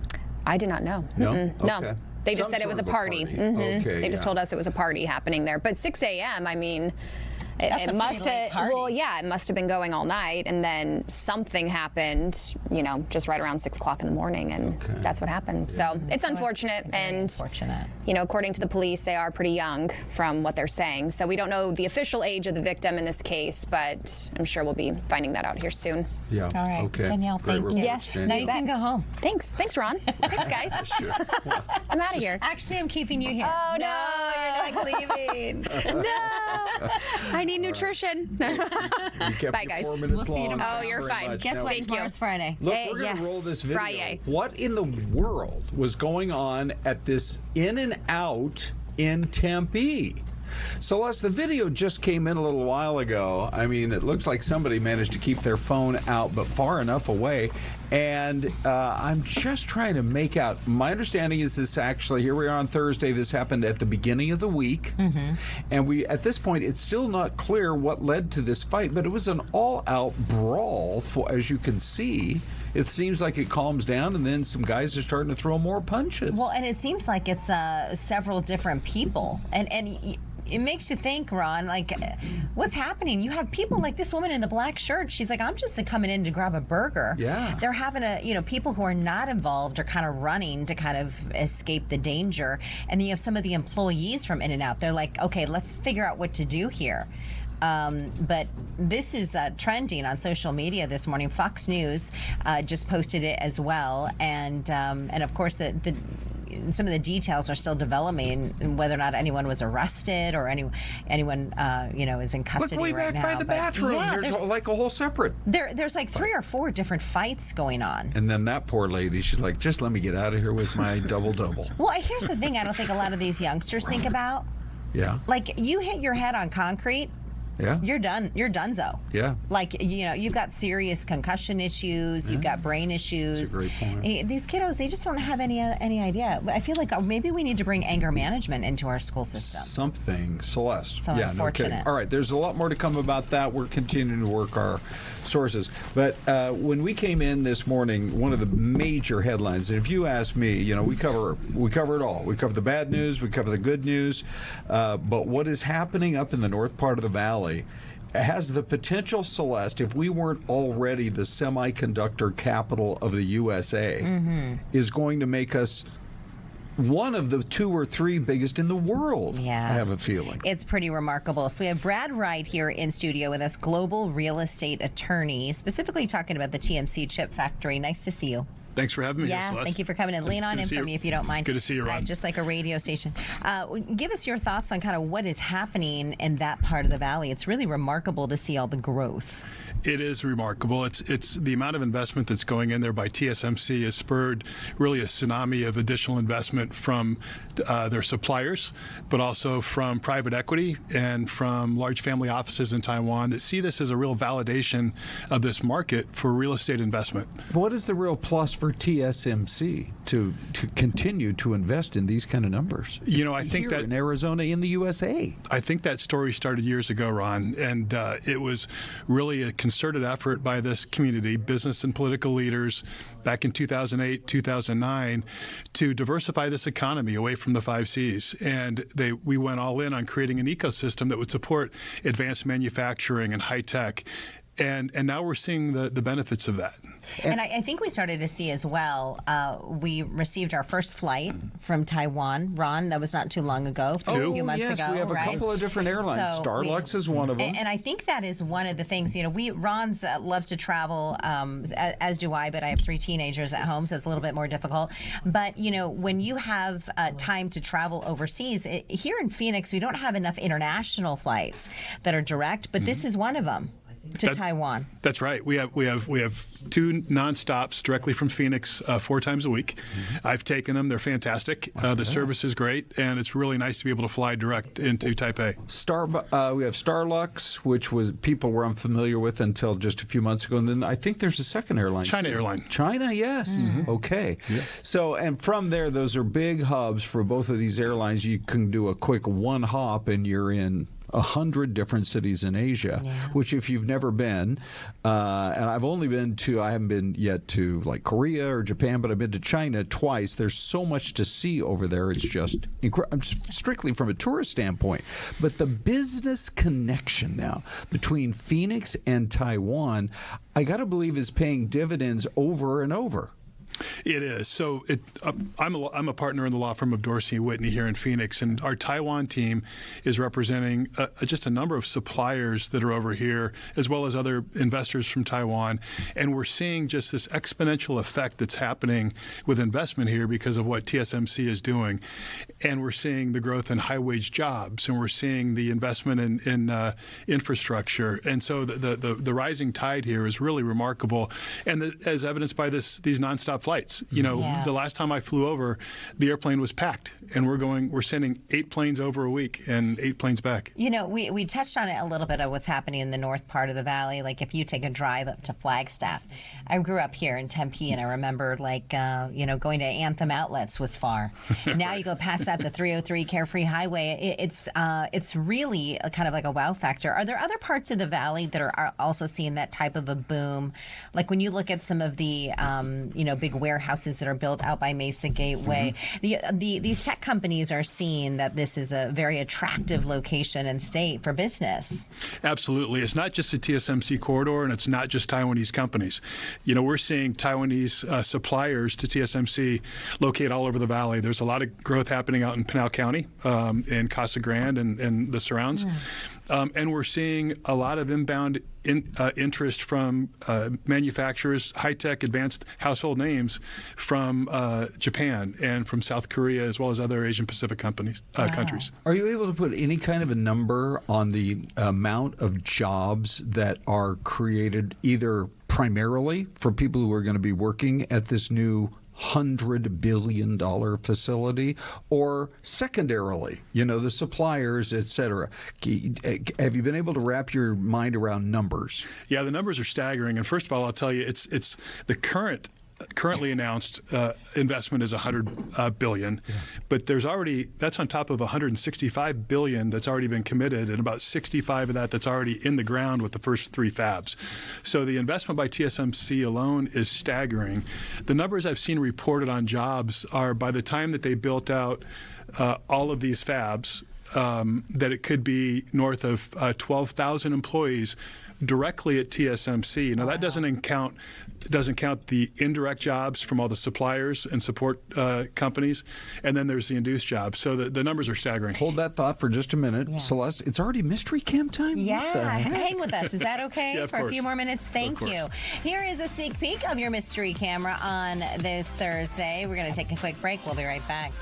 I did not know. No? No. They just said it was a party. Okay, they just told us it was a party happening there. But 6 a.m., I mean, it must have. Well, yeah, it must have been going all night, and then something happened. Just right around 6 o'clock in the morning, and that's what happened. So it's unfortunate, according to the police, they are pretty young from what they're saying. So we don't know the official age of the victim in this case, but I'm sure we'll be finding that out here soon. Yeah. All right. Okay. Danielle, thank you. Yes. Now you can go home. Thanks, Ron. Thanks, guys. I'm out of here. Actually, I'm keeping you here. Oh no, you're not leaving. No. I need nutrition. Bye, guys. 4 minutes We'll see you long. tomorrow. Oh, you're fine. Much. Guess Now, what? Tomorrow's Friday. Look, we're going to roll this video. Friday. What in the world was going on at this In-N-Out in Tempe? Celeste, the video just came in a little while ago. I mean, it looks like somebody managed to keep their phone out, but far enough away. And I'm just trying to make out. My understanding is this actually, here we are on Thursday, this happened at the beginning of the week. And at this point, it's still not clear what led to this fight, but it was an all-out brawl, as you can see. It seems like it calms down, and then some guys are starting to throw more punches. Well, and it seems like it's several different people. And it makes you think, Ron, like, what's happening? You have people like this woman in the black shirt. She's like, I'm just coming in to grab a burger. Yeah. They're having people who are not involved are kind of running to kind of escape the danger. And then you have some of the employees from In-N-Out. They're like, okay, let's figure out what to do here. But this is trending on social media this morning. Fox News just posted it as well. And of course, some of the details are still developing, whether or not anyone was arrested or anyone is in custody Look way right back now. by the bathroom. Yeah, there's like a whole separate. There's like 3 or 4 different fights going on. And then that poor lady, she's like, just let me get out of here with my double-double. Well, here's the thing I don't think a lot of these youngsters think about. Yeah. Like, you hit your head on concrete, yeah, you're done. You're donezo. Yeah. Like, you've got serious concussion issues. You've got brain issues. That's a great point. These kiddos, they just don't have any idea. I feel like maybe we need to bring anger management into our school system. Something, Celeste. So unfortunate. No kidding. All right, there's a lot more to come about that. We're continuing to work our sources. But when we came in this morning, one of the major headlines, and if you ask me, we cover it all. We cover the bad news, we cover the good news. But what is happening up in the north part of the valley has the potential, Celeste, if we weren't already the semiconductor capital of the USA, is going to make us one of the 2 or 3 biggest in the world. Yeah. I have a feeling. It's pretty remarkable. So we have Brad Wright here in studio with us, global real estate attorney, specifically talking about the TMC chip factory. Nice to see you. Thanks for having me here, Celeste. Thank you for coming in. Lean on in for me if you don't mind. Good to see you, Ron. Just like a radio station. Give us your thoughts on kind of what is happening in that part of the valley. It's really remarkable to see all the growth. It is remarkable. It's the amount of investment that's going in there by TSMC has spurred really a tsunami of additional investment from their suppliers, but also from private equity and from large family offices in Taiwan that see this as a real validation of this market for real estate investment. What is the real plus for TSMC to continue to invest in these kind of numbers? I think here that in Arizona, in the USA. I think that story started years ago, Ron, and it was really a concerted effort by this community, business and political leaders, back in 2008, 2009, to diversify this economy away from the 5 Cs. And we went all in on creating an ecosystem that would support advanced manufacturing and high tech. And now we're seeing the benefits of that. And I think we started to see as well, we received our first flight from Taiwan, Ron, that was not too long ago, a few months ago. We have a couple of different airlines. So Starlux is one of them. And I think that is one of the things, Ron's loves to travel, as do I, but I have 3 teenagers at home, so it's a little bit more difficult. But, when you have time to travel overseas, here in Phoenix, we don't have enough international flights that are direct, but this is one of them. To Taiwan. That's right. We have 2 nonstops directly from Phoenix 4 times a week. I've taken them. They're fantastic. The service is great, and it's really nice to be able to fly direct into Taipei. We have Starlux, which people were unfamiliar with until just a few months ago, and then I think there's a second airline. China Airline. China, yes. Okay. Yeah. So, and from there, those are big hubs for both of these airlines. You can do a quick one hop, and you're in 100 different cities in Asia, which if you've never been, and I haven't been yet to like Korea or Japan, but I've been to China twice. There's so much to see over there. It's just incredible, strictly from a tourist standpoint. But the business connection now between Phoenix and Taiwan, I got to believe is paying dividends over and over. It is. So I'm a partner in the law firm of Dorsey & Whitney here in Phoenix, and our Taiwan team is representing just a number of suppliers that are over here, as well as other investors from Taiwan. And we're seeing just this exponential effect that's happening with investment here because of what TSMC is doing. And we're seeing the growth in high-wage jobs, and we're seeing the investment in infrastructure. And so the rising tide here is really remarkable, and as evidenced by these nonstop flights. flights. The last time I flew over, the airplane was packed, and we're sending 8 planes over a week and 8 planes back. We touched on it a little bit of what's happening in the north part of the valley. Like if you take a drive up to Flagstaff, I grew up here in Tempe, and I remember going to Anthem Outlets was far. Now you go past that, the 303 Carefree Highway. It's really a kind of like a wow factor. Are there other parts of the valley that are also seeing that type of a boom? Like when you look at some of the big warehouses that are built out by Mesa Gateway, these tech companies are seeing that this is a very attractive location and state for business. Absolutely. It's not just the TSMC corridor, and it's not just Taiwanese companies. We're seeing Taiwanese suppliers to TSMC locate all over the valley. There's a lot of growth happening out in Pinal County, in Casa Grande and the surrounds. And we're seeing a lot of inbound interest from manufacturers, high-tech, advanced household names from Japan and from South Korea, as well as other Asian Pacific countries. Are you able to put any kind of a number on the amount of jobs that are created either primarily for people who are going to be working at this new $100 billion facility, or secondarily, the suppliers, et cetera? Have you been able to wrap your mind around numbers? Yeah, the numbers are staggering. And first of all, I'll tell you, it's the currently announced investment is $100 billion, but that's on top of $165 billion that's already been committed, and about 65 of that's already in the ground with the first 3 fabs. So the investment by TSMC alone is staggering. The numbers I've seen reported on jobs are, by the time that they built out all of these fabs, that it could be north of 12,000 employees directly at TSMC. Now, that doesn't count the indirect jobs from all the suppliers and support companies, and then there's the induced jobs. So the numbers are staggering. Hold that thought for just a minute. Yeah. Celeste, it's already mystery camp time? Yeah, hang with us. Is that okay? Yeah, for a few more minutes? Thank you. Here is a sneak peek of your mystery camera on this Thursday. We're going to take a quick break. We'll be right back.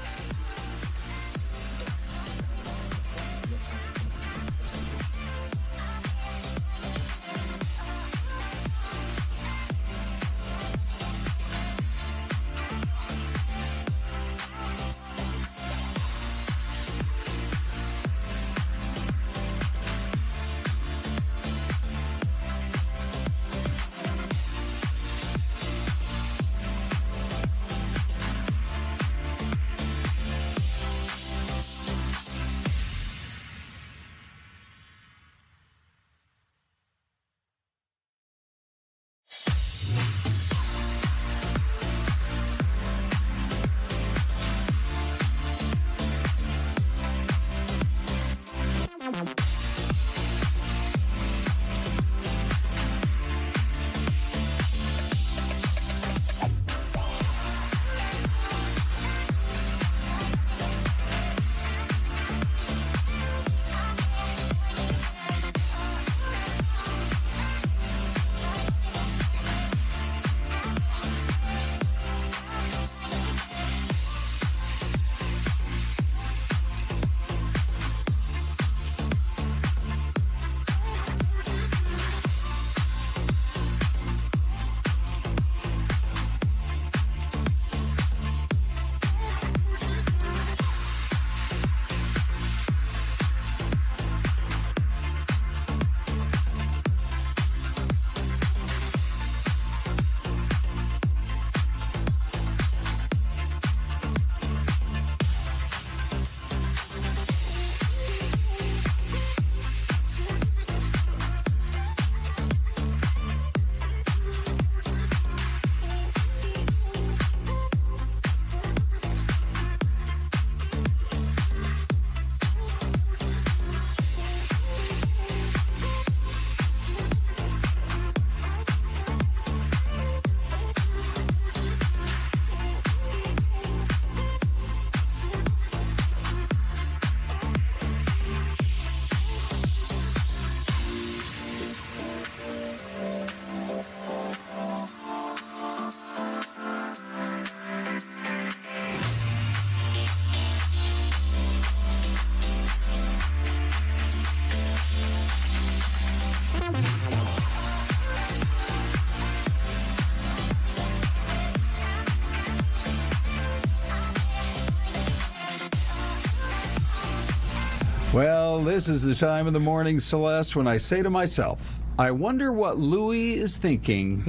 Well, this is the time of the morning, Celeste, when I say to myself, I wonder what Louis is thinking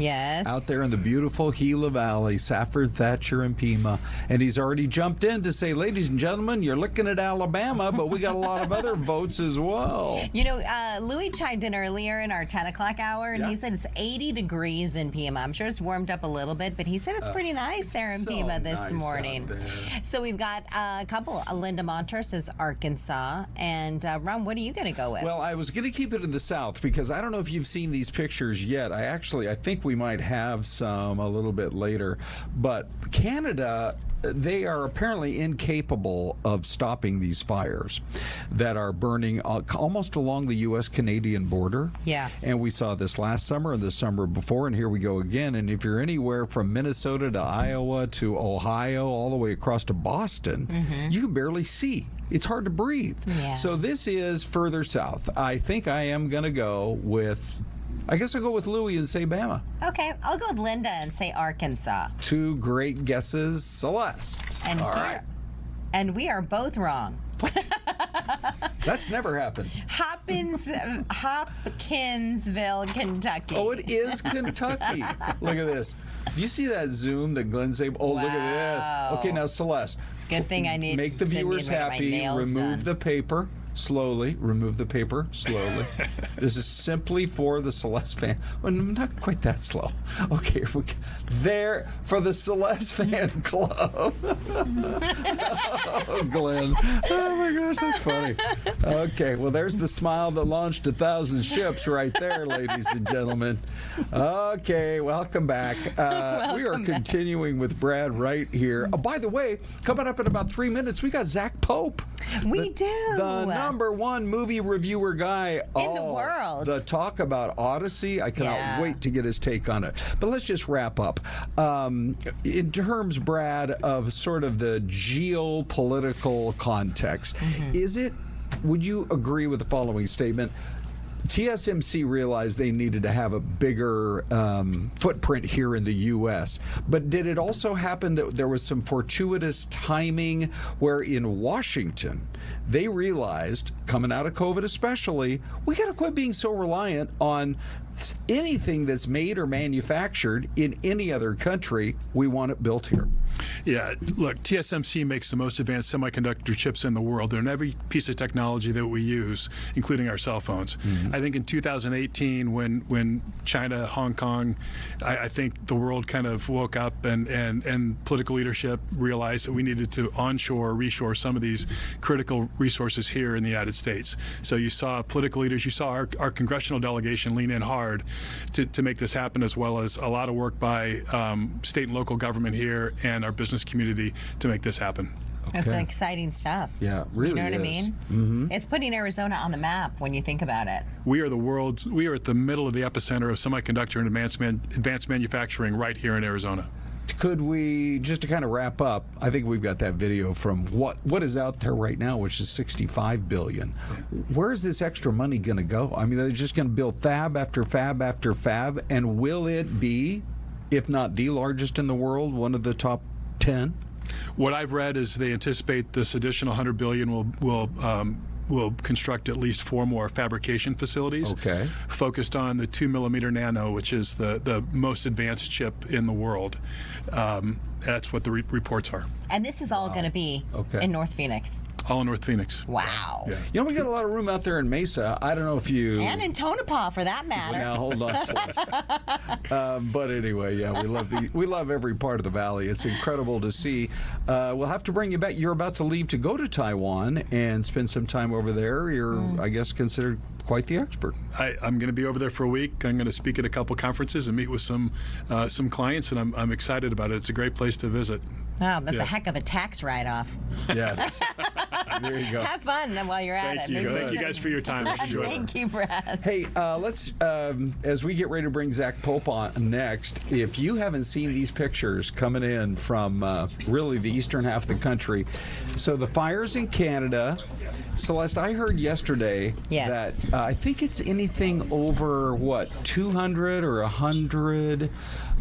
out there in the beautiful Gila Valley, Safford, Thatcher, and Pima. And he's already jumped in to say, ladies and gentlemen, you're looking at Alabama, but we got a lot of other votes as well. You know, Louis chimed in earlier in our 10 o'clock hour, and he said it's 80 degrees in Pima. I'm sure it's warmed up a little bit, but he said it's pretty nice there in Pima this morning. So we've got a couple. Linda Monter says Arkansas. And Ron, what are you going to go with? Well, I was going to keep it in the South because I don't know if you've seen these pictures yet. I think we might have some a little bit later. But Canada, they are apparently incapable of stopping these fires that are burning almost along the U.S.-Canadian border. Yeah. And we saw this last summer and the summer before, and here we go again. And if you're anywhere from Minnesota to Iowa to Ohio, all the way across to Boston, you can barely see. It's hard to breathe. Yeah. So this is further south. I think I am going to go with, I guess I'll go with Louis and say Bama. Okay, I'll go with Linda and say Arkansas. Two great guesses, Celeste. And all right. And we are both wrong. What? That's never happened. Hopkinsville, Kentucky. Oh, it is Kentucky. Look at this. Do you see that zoom that Glenn's able? Oh, look at this. Okay, now Celeste. It's a good thing I need. Make the viewers happy. Remove the paper. Slowly. Remove the paper. Slowly. This is simply for the Celeste fan. Well, not quite that slow. Okay, here we go. There for the Celeste fan club. Oh, Glenn. Oh, my gosh, that's funny. Okay, well, there's the smile that launched 1,000 ships right there, ladies and gentlemen. Okay, welcome back. We are continuing with Brad right here. Oh, by the way, coming up in about 3 minutes, we got Zach Pope. We do. The number one movie reviewer guy in the world. The talk about Odyssey. I cannot wait to get his take on it. But let's just wrap up. In terms, Brad, of sort of the geopolitical context, would you agree with the following statement? TSMC realized they needed to have a bigger footprint here in the U.S. But did it also happen that there was some fortuitous timing where in Washington they realized, coming out of COVID especially, we got to quit being so reliant on anything that's made or manufactured in any other country. We want it built here. Yeah, look, TSMC makes the most advanced semiconductor chips in the world. They're in every piece of technology that we use, including our cell phones. I think in 2018, when China, Hong Kong, I think the world kind of woke up and political leadership realized that we needed to onshore, reshore some of these critical resources here in the United States. So you saw political leaders, you saw our congressional delegation lean in hard to make this happen, as well as a lot of work by state and local government here and our business community to make this happen. That's exciting stuff. Yeah, really. You know what I mean? It's putting Arizona on the map when you think about it. We are at the middle of the epicenter of semiconductor and advanced manufacturing right here in Arizona. Could we, just to kind of wrap up, I think we've got that video from what is out there right now, which is $65 billion. Where is this extra money going to go? I mean, they're just going to build fab after fab after fab, and will it be, if not the largest in the world, one of the top 10? What I've read is they anticipate this additional $100 billion will construct at least 4 more fabrication facilities focused on the 2mm nano, which is the most advanced chip in the world. That's what the reports are. And this is all going to be in North Phoenix. All in North Phoenix. Wow. Yeah. You know, we got a lot of room out there in Mesa. I don't know if you... And in Tonopah, for that matter. Now, hold on. But anyway, yeah, we love every part of the valley. It's incredible to see. We'll have to bring you back. You're about to leave to go to Taiwan and spend some time over there. You're, I guess, considered quite the expert. I'm going to be over there for a week. I'm going to speak at a couple conferences and meet with some clients, and I'm excited about it. It's a great place to visit. Wow, that's a heck of a tax write-off. Yeah. There you go. Have fun while you're at it. Thank you guys for your time. Thank you, Brad. Hey, let's, as we get ready to bring Zach Pope on next, if you haven't seen these pictures coming in from really the eastern half of the country, so the fires in Canada, Celeste, I heard yesterday that I think it's anything over, 200 or 100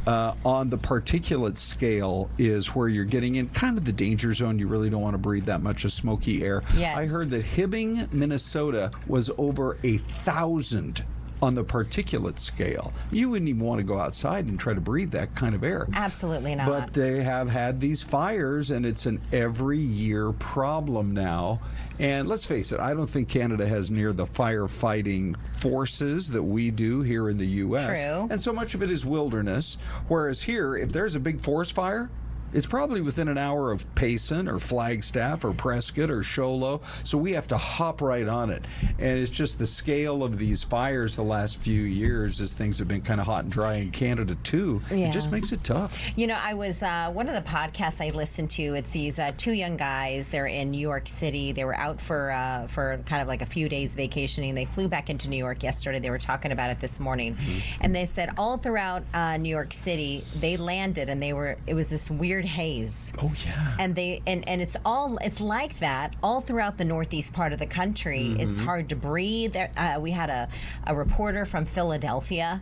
on the particulate scale is where you're getting in kind of the danger zone. You really don't want to breathe that much of smoky air. Yes. I heard that Hibbing, Minnesota was over 1,000 on the particulate scale. You wouldn't even want to go outside and try to breathe that kind of air. Absolutely not. But they have had these fires, and it's an every year problem now. And let's face it, I don't think Canada has near the firefighting forces that we do here in the U.S. True. And so much of it is wilderness. Whereas here, if there's a big forest fire, it's probably within an hour of Payson or Flagstaff or Prescott or Sholo, so we have to hop right on it. And it's just the scale of these fires the last few years, as things have been kind of hot and dry in Canada too. Yeah. It just makes it tough. You know, I was one of the podcasts I listened to. It's these two young guys. They're in New York City. They were out for kind of like a few days vacationing. They flew back into New York yesterday. They were talking about it this morning, and they said all throughout New York City they landed, and it was this weird haze. Oh yeah. And it's like that all throughout the northeast part of the country. It's hard to breathe. We had a reporter from Philadelphia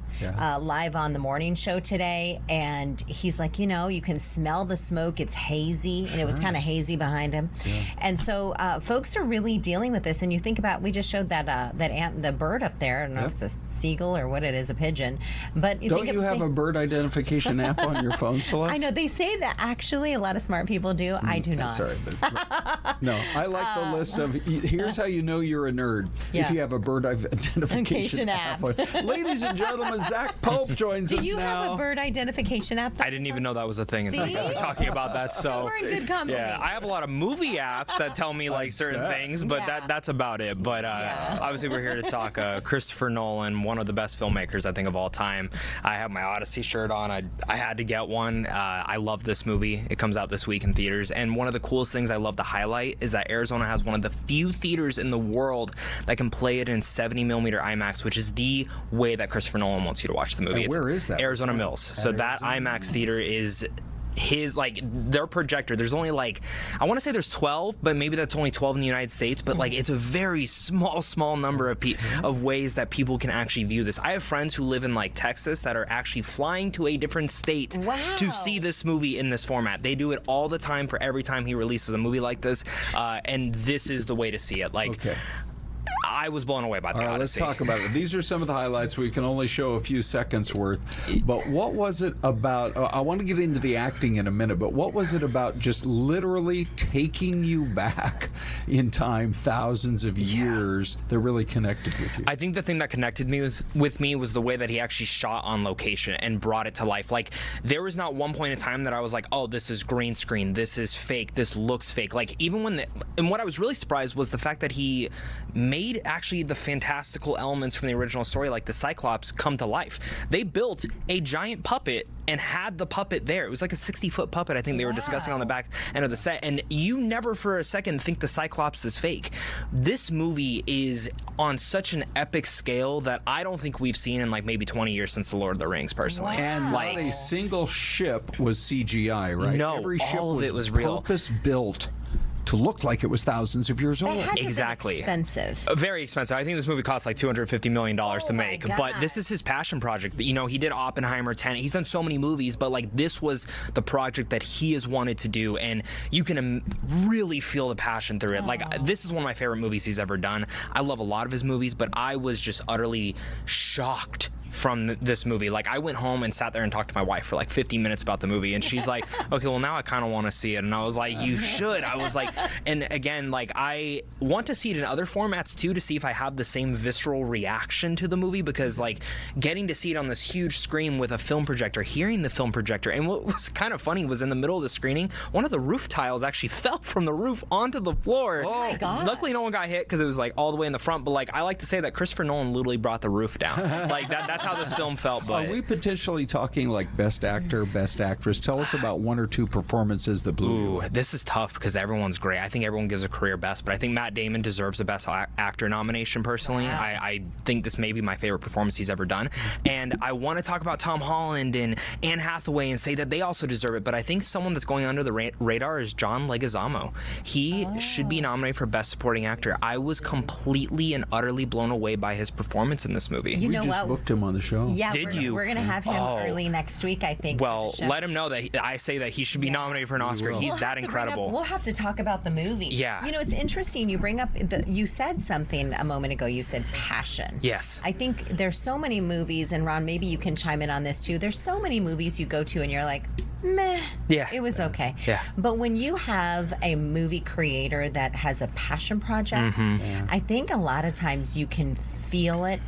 live on the morning show today, and he's like, you can smell the smoke. It's hazy, and it was kind of hazy behind him. Yeah. And so folks are really dealing with this. And you think about, we just showed the bird up there. I don't know if it's a seagull or what it is, a pigion. But don't you have a bird identification app on your phone, Celeste? I know they say that actually a lot of smart people do. I do not. Sorry, but no, I like the list of here's how you know you're a nerd if you have a bird identification app. Ladies and gentlemen, Zach Pope joins us now. Do you have a bird identification app? I didn't even know that was a thing until you were talking about that. So we're in good company. Yeah, I have a lot of movie apps that tell me like certain things, but that's about it. But obviously we're here to talk Christopher Nolan, one of the best filmmakers I think of all time. I have my Odyssey shirt on. I had to get one. I love this movie. It comes out this week in theaters, and one of the coolest things I love to highlight is that Arizona has one of the few theaters in the world that can play it in 70mm IMAX, which is the way that Christopher Nolan wants you to watch the movie. Where is that? Arizona Mills. So that IMAX theater is their projector. There's only I want to say there's 12, but maybe that's only 12 in the United States, but it's a very small number of ways that people can actually view this. I have friends who live in Texas that are actually flying to a different state to see this movie in this format. They do it all the time for every time he releases a movie like this, and this is the way to see it. Okay. I was blown away by the Odyssey. Let's talk about it. These are some of the highlights. We can only show a few seconds worth. But what was it about? I want to get into the acting in a minute, but what was it about just literally taking you back in time, thousands of years, that really connected with you? I think the thing that connected me with me was the way that he actually shot on location and brought it to life. There was not one point in time that I was like, oh, this is green screen, this is fake, this looks fake. Even and what I was really surprised was the fact that he made actually the fantastical elements from the original story, like the Cyclops, come to life. They built a giant puppet and had the puppet there. It was like a 60-foot puppet, I think they were discussing on the back end of the set, and you never for a second think the Cyclops is fake. This movie is on such an epic scale that I don't think we've seen in maybe 20 years since The Lord of the Rings, personally. And not a single ship was CGI, right? No, every ship all of it was real. Purpose-built to look like it was thousands of years old. It had to Exactly. be expensive. Very expensive. I think this movie cost $250 million to make. But this is his passion project. He did Oppenheimer, Tenet. He's done so many movies, but this was the project that he has wanted to do, and you can really feel the passion through it. This is one of my favorite movies he's ever done. I love a lot of his movies, but I was just utterly shocked from this movie. I went home and sat there and talked to my wife for 15 minutes about the movie, and she's like, okay, well, now I kind of want to see it. And I was like, you should. I was like, and again, I want to see it in other formats too, to see if I have the same visceral reaction to the movie, because getting to see it on this huge screen with a film projector, hearing the film projector, and what was kind of funny was in the middle of the screening, one of the roof tiles actually fell from the roof onto the floor. Oh my gosh. Luckily no one got hit because it was all the way in the front, but I like to say that Christopher Nolan literally brought the roof down. That's how this film felt. But are we potentially talking best actor, best actress? Tell us about one or two performances that blew you. This is tough because everyone's great. I think everyone gives a career best, but I think Matt Damon deserves a best actor nomination personally. Wow. I think this may be my favorite performance he's ever done, and I want to talk about Tom Holland and Anne Hathaway and say that they also deserve it, but I think someone that's going under the radar is John Leguizamo. He should be nominated for best supporting actor. I was completely and utterly blown away by his performance in this movie. You we know just what? booked him on the show. Yeah, Did you? We're going to have him early next week, I think. Well, let him know that I say that he should be nominated for an Oscar. He's that incredible. We'll have to talk about the movie. Yeah. You know, it's interesting. You bring up, you said something a moment ago. You said passion. Yes. I think there's so many movies, and Ron, maybe you can chime in on this too. There's so many movies you go to and you're like, meh. Yeah. It was okay. Yeah. But when you have a movie creator that has a passion project, I think a lot of times you can feel it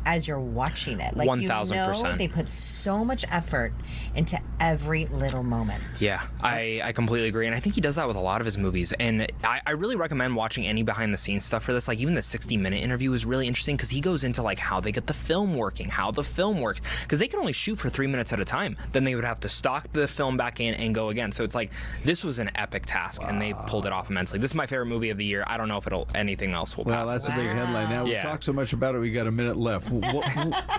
as you're watching it. Like 1,000%. you know they put so much effort into every little moment. Yeah, I completely agree. And I think he does that with a lot of his movies. And I really recommend watching any behind the scenes stuff for this. Like even the 60-minute interview is really interesting because he goes into like how they get the film working, how the film works. Because they can only shoot for 3 minutes at a time. Then they would have to stock the film back in and go again. So it's like, this was an epic task and they pulled it off immensely. This is my favorite movie of the year. I don't know if anything else will pass. Well, that's a big headline. Now, we've talked so much about it, we got a minute left.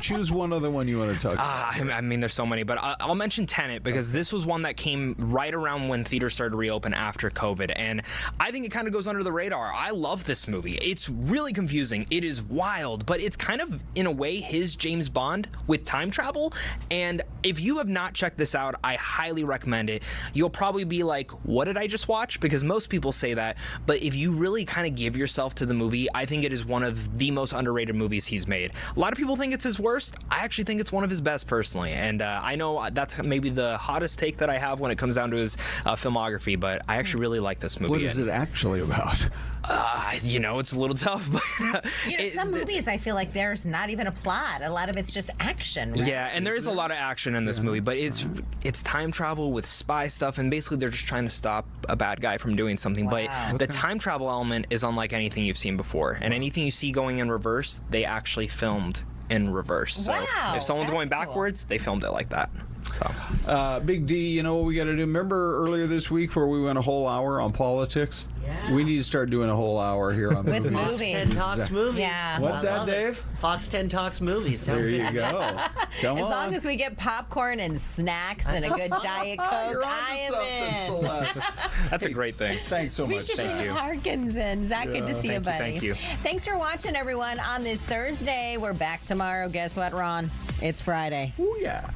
Choose one other one you want to talk about. I mean, there's so many, but I'll mention Tenet because this was one that came right around when theaters started to reopen after COVID, and I think it kind of goes under the radar. I love this movie. It's really confusing. It is wild, but it's kind of, in a way, his James Bond with time travel, and if you have not checked this out, I highly recommend it. You'll probably be like, what did I just watch? Because most people say that, but if you really kind of give yourself to the movie, I think it is one of the most underrated movies he's made. A lot of people think it's his worst. I actually think it's one of his best personally, and I know that's maybe the hottest take that I have when it comes down to his filmography, but I actually really like this movie. What is it actually about? It's a little tough, but some movies I feel like there's not even a plot. A lot of it's just action. Right? Yeah, and there is a lot of action in this movie, but it's time travel with spy stuff, and basically they're just trying to stop a bad guy from doing something. Wow. But the time travel element is unlike anything you've seen before, and anything you see going in reverse, they actually filmed in reverse. So if someone's going backwards, they filmed it like that. So, Big D, you know what we got to do? Remember earlier this week where we went a whole hour on politics? Yeah. We need to start doing a whole hour here on with movies. Fox 10 Talks Movies. Yeah. What's that, Dave? Fox 10 Talks Movies. Sounds there you good. go. Come as on. long as we get popcorn and snacks and a good Diet Coke, I am in. That's a great thing. Thanks so much. We should Thank bring you. Harkins in. Zach, good to see you, buddy. Thank you. Thanks for watching, everyone, on this Thursday. We're back tomorrow. Guess what, Ron? It's Friday. Oh, yeah.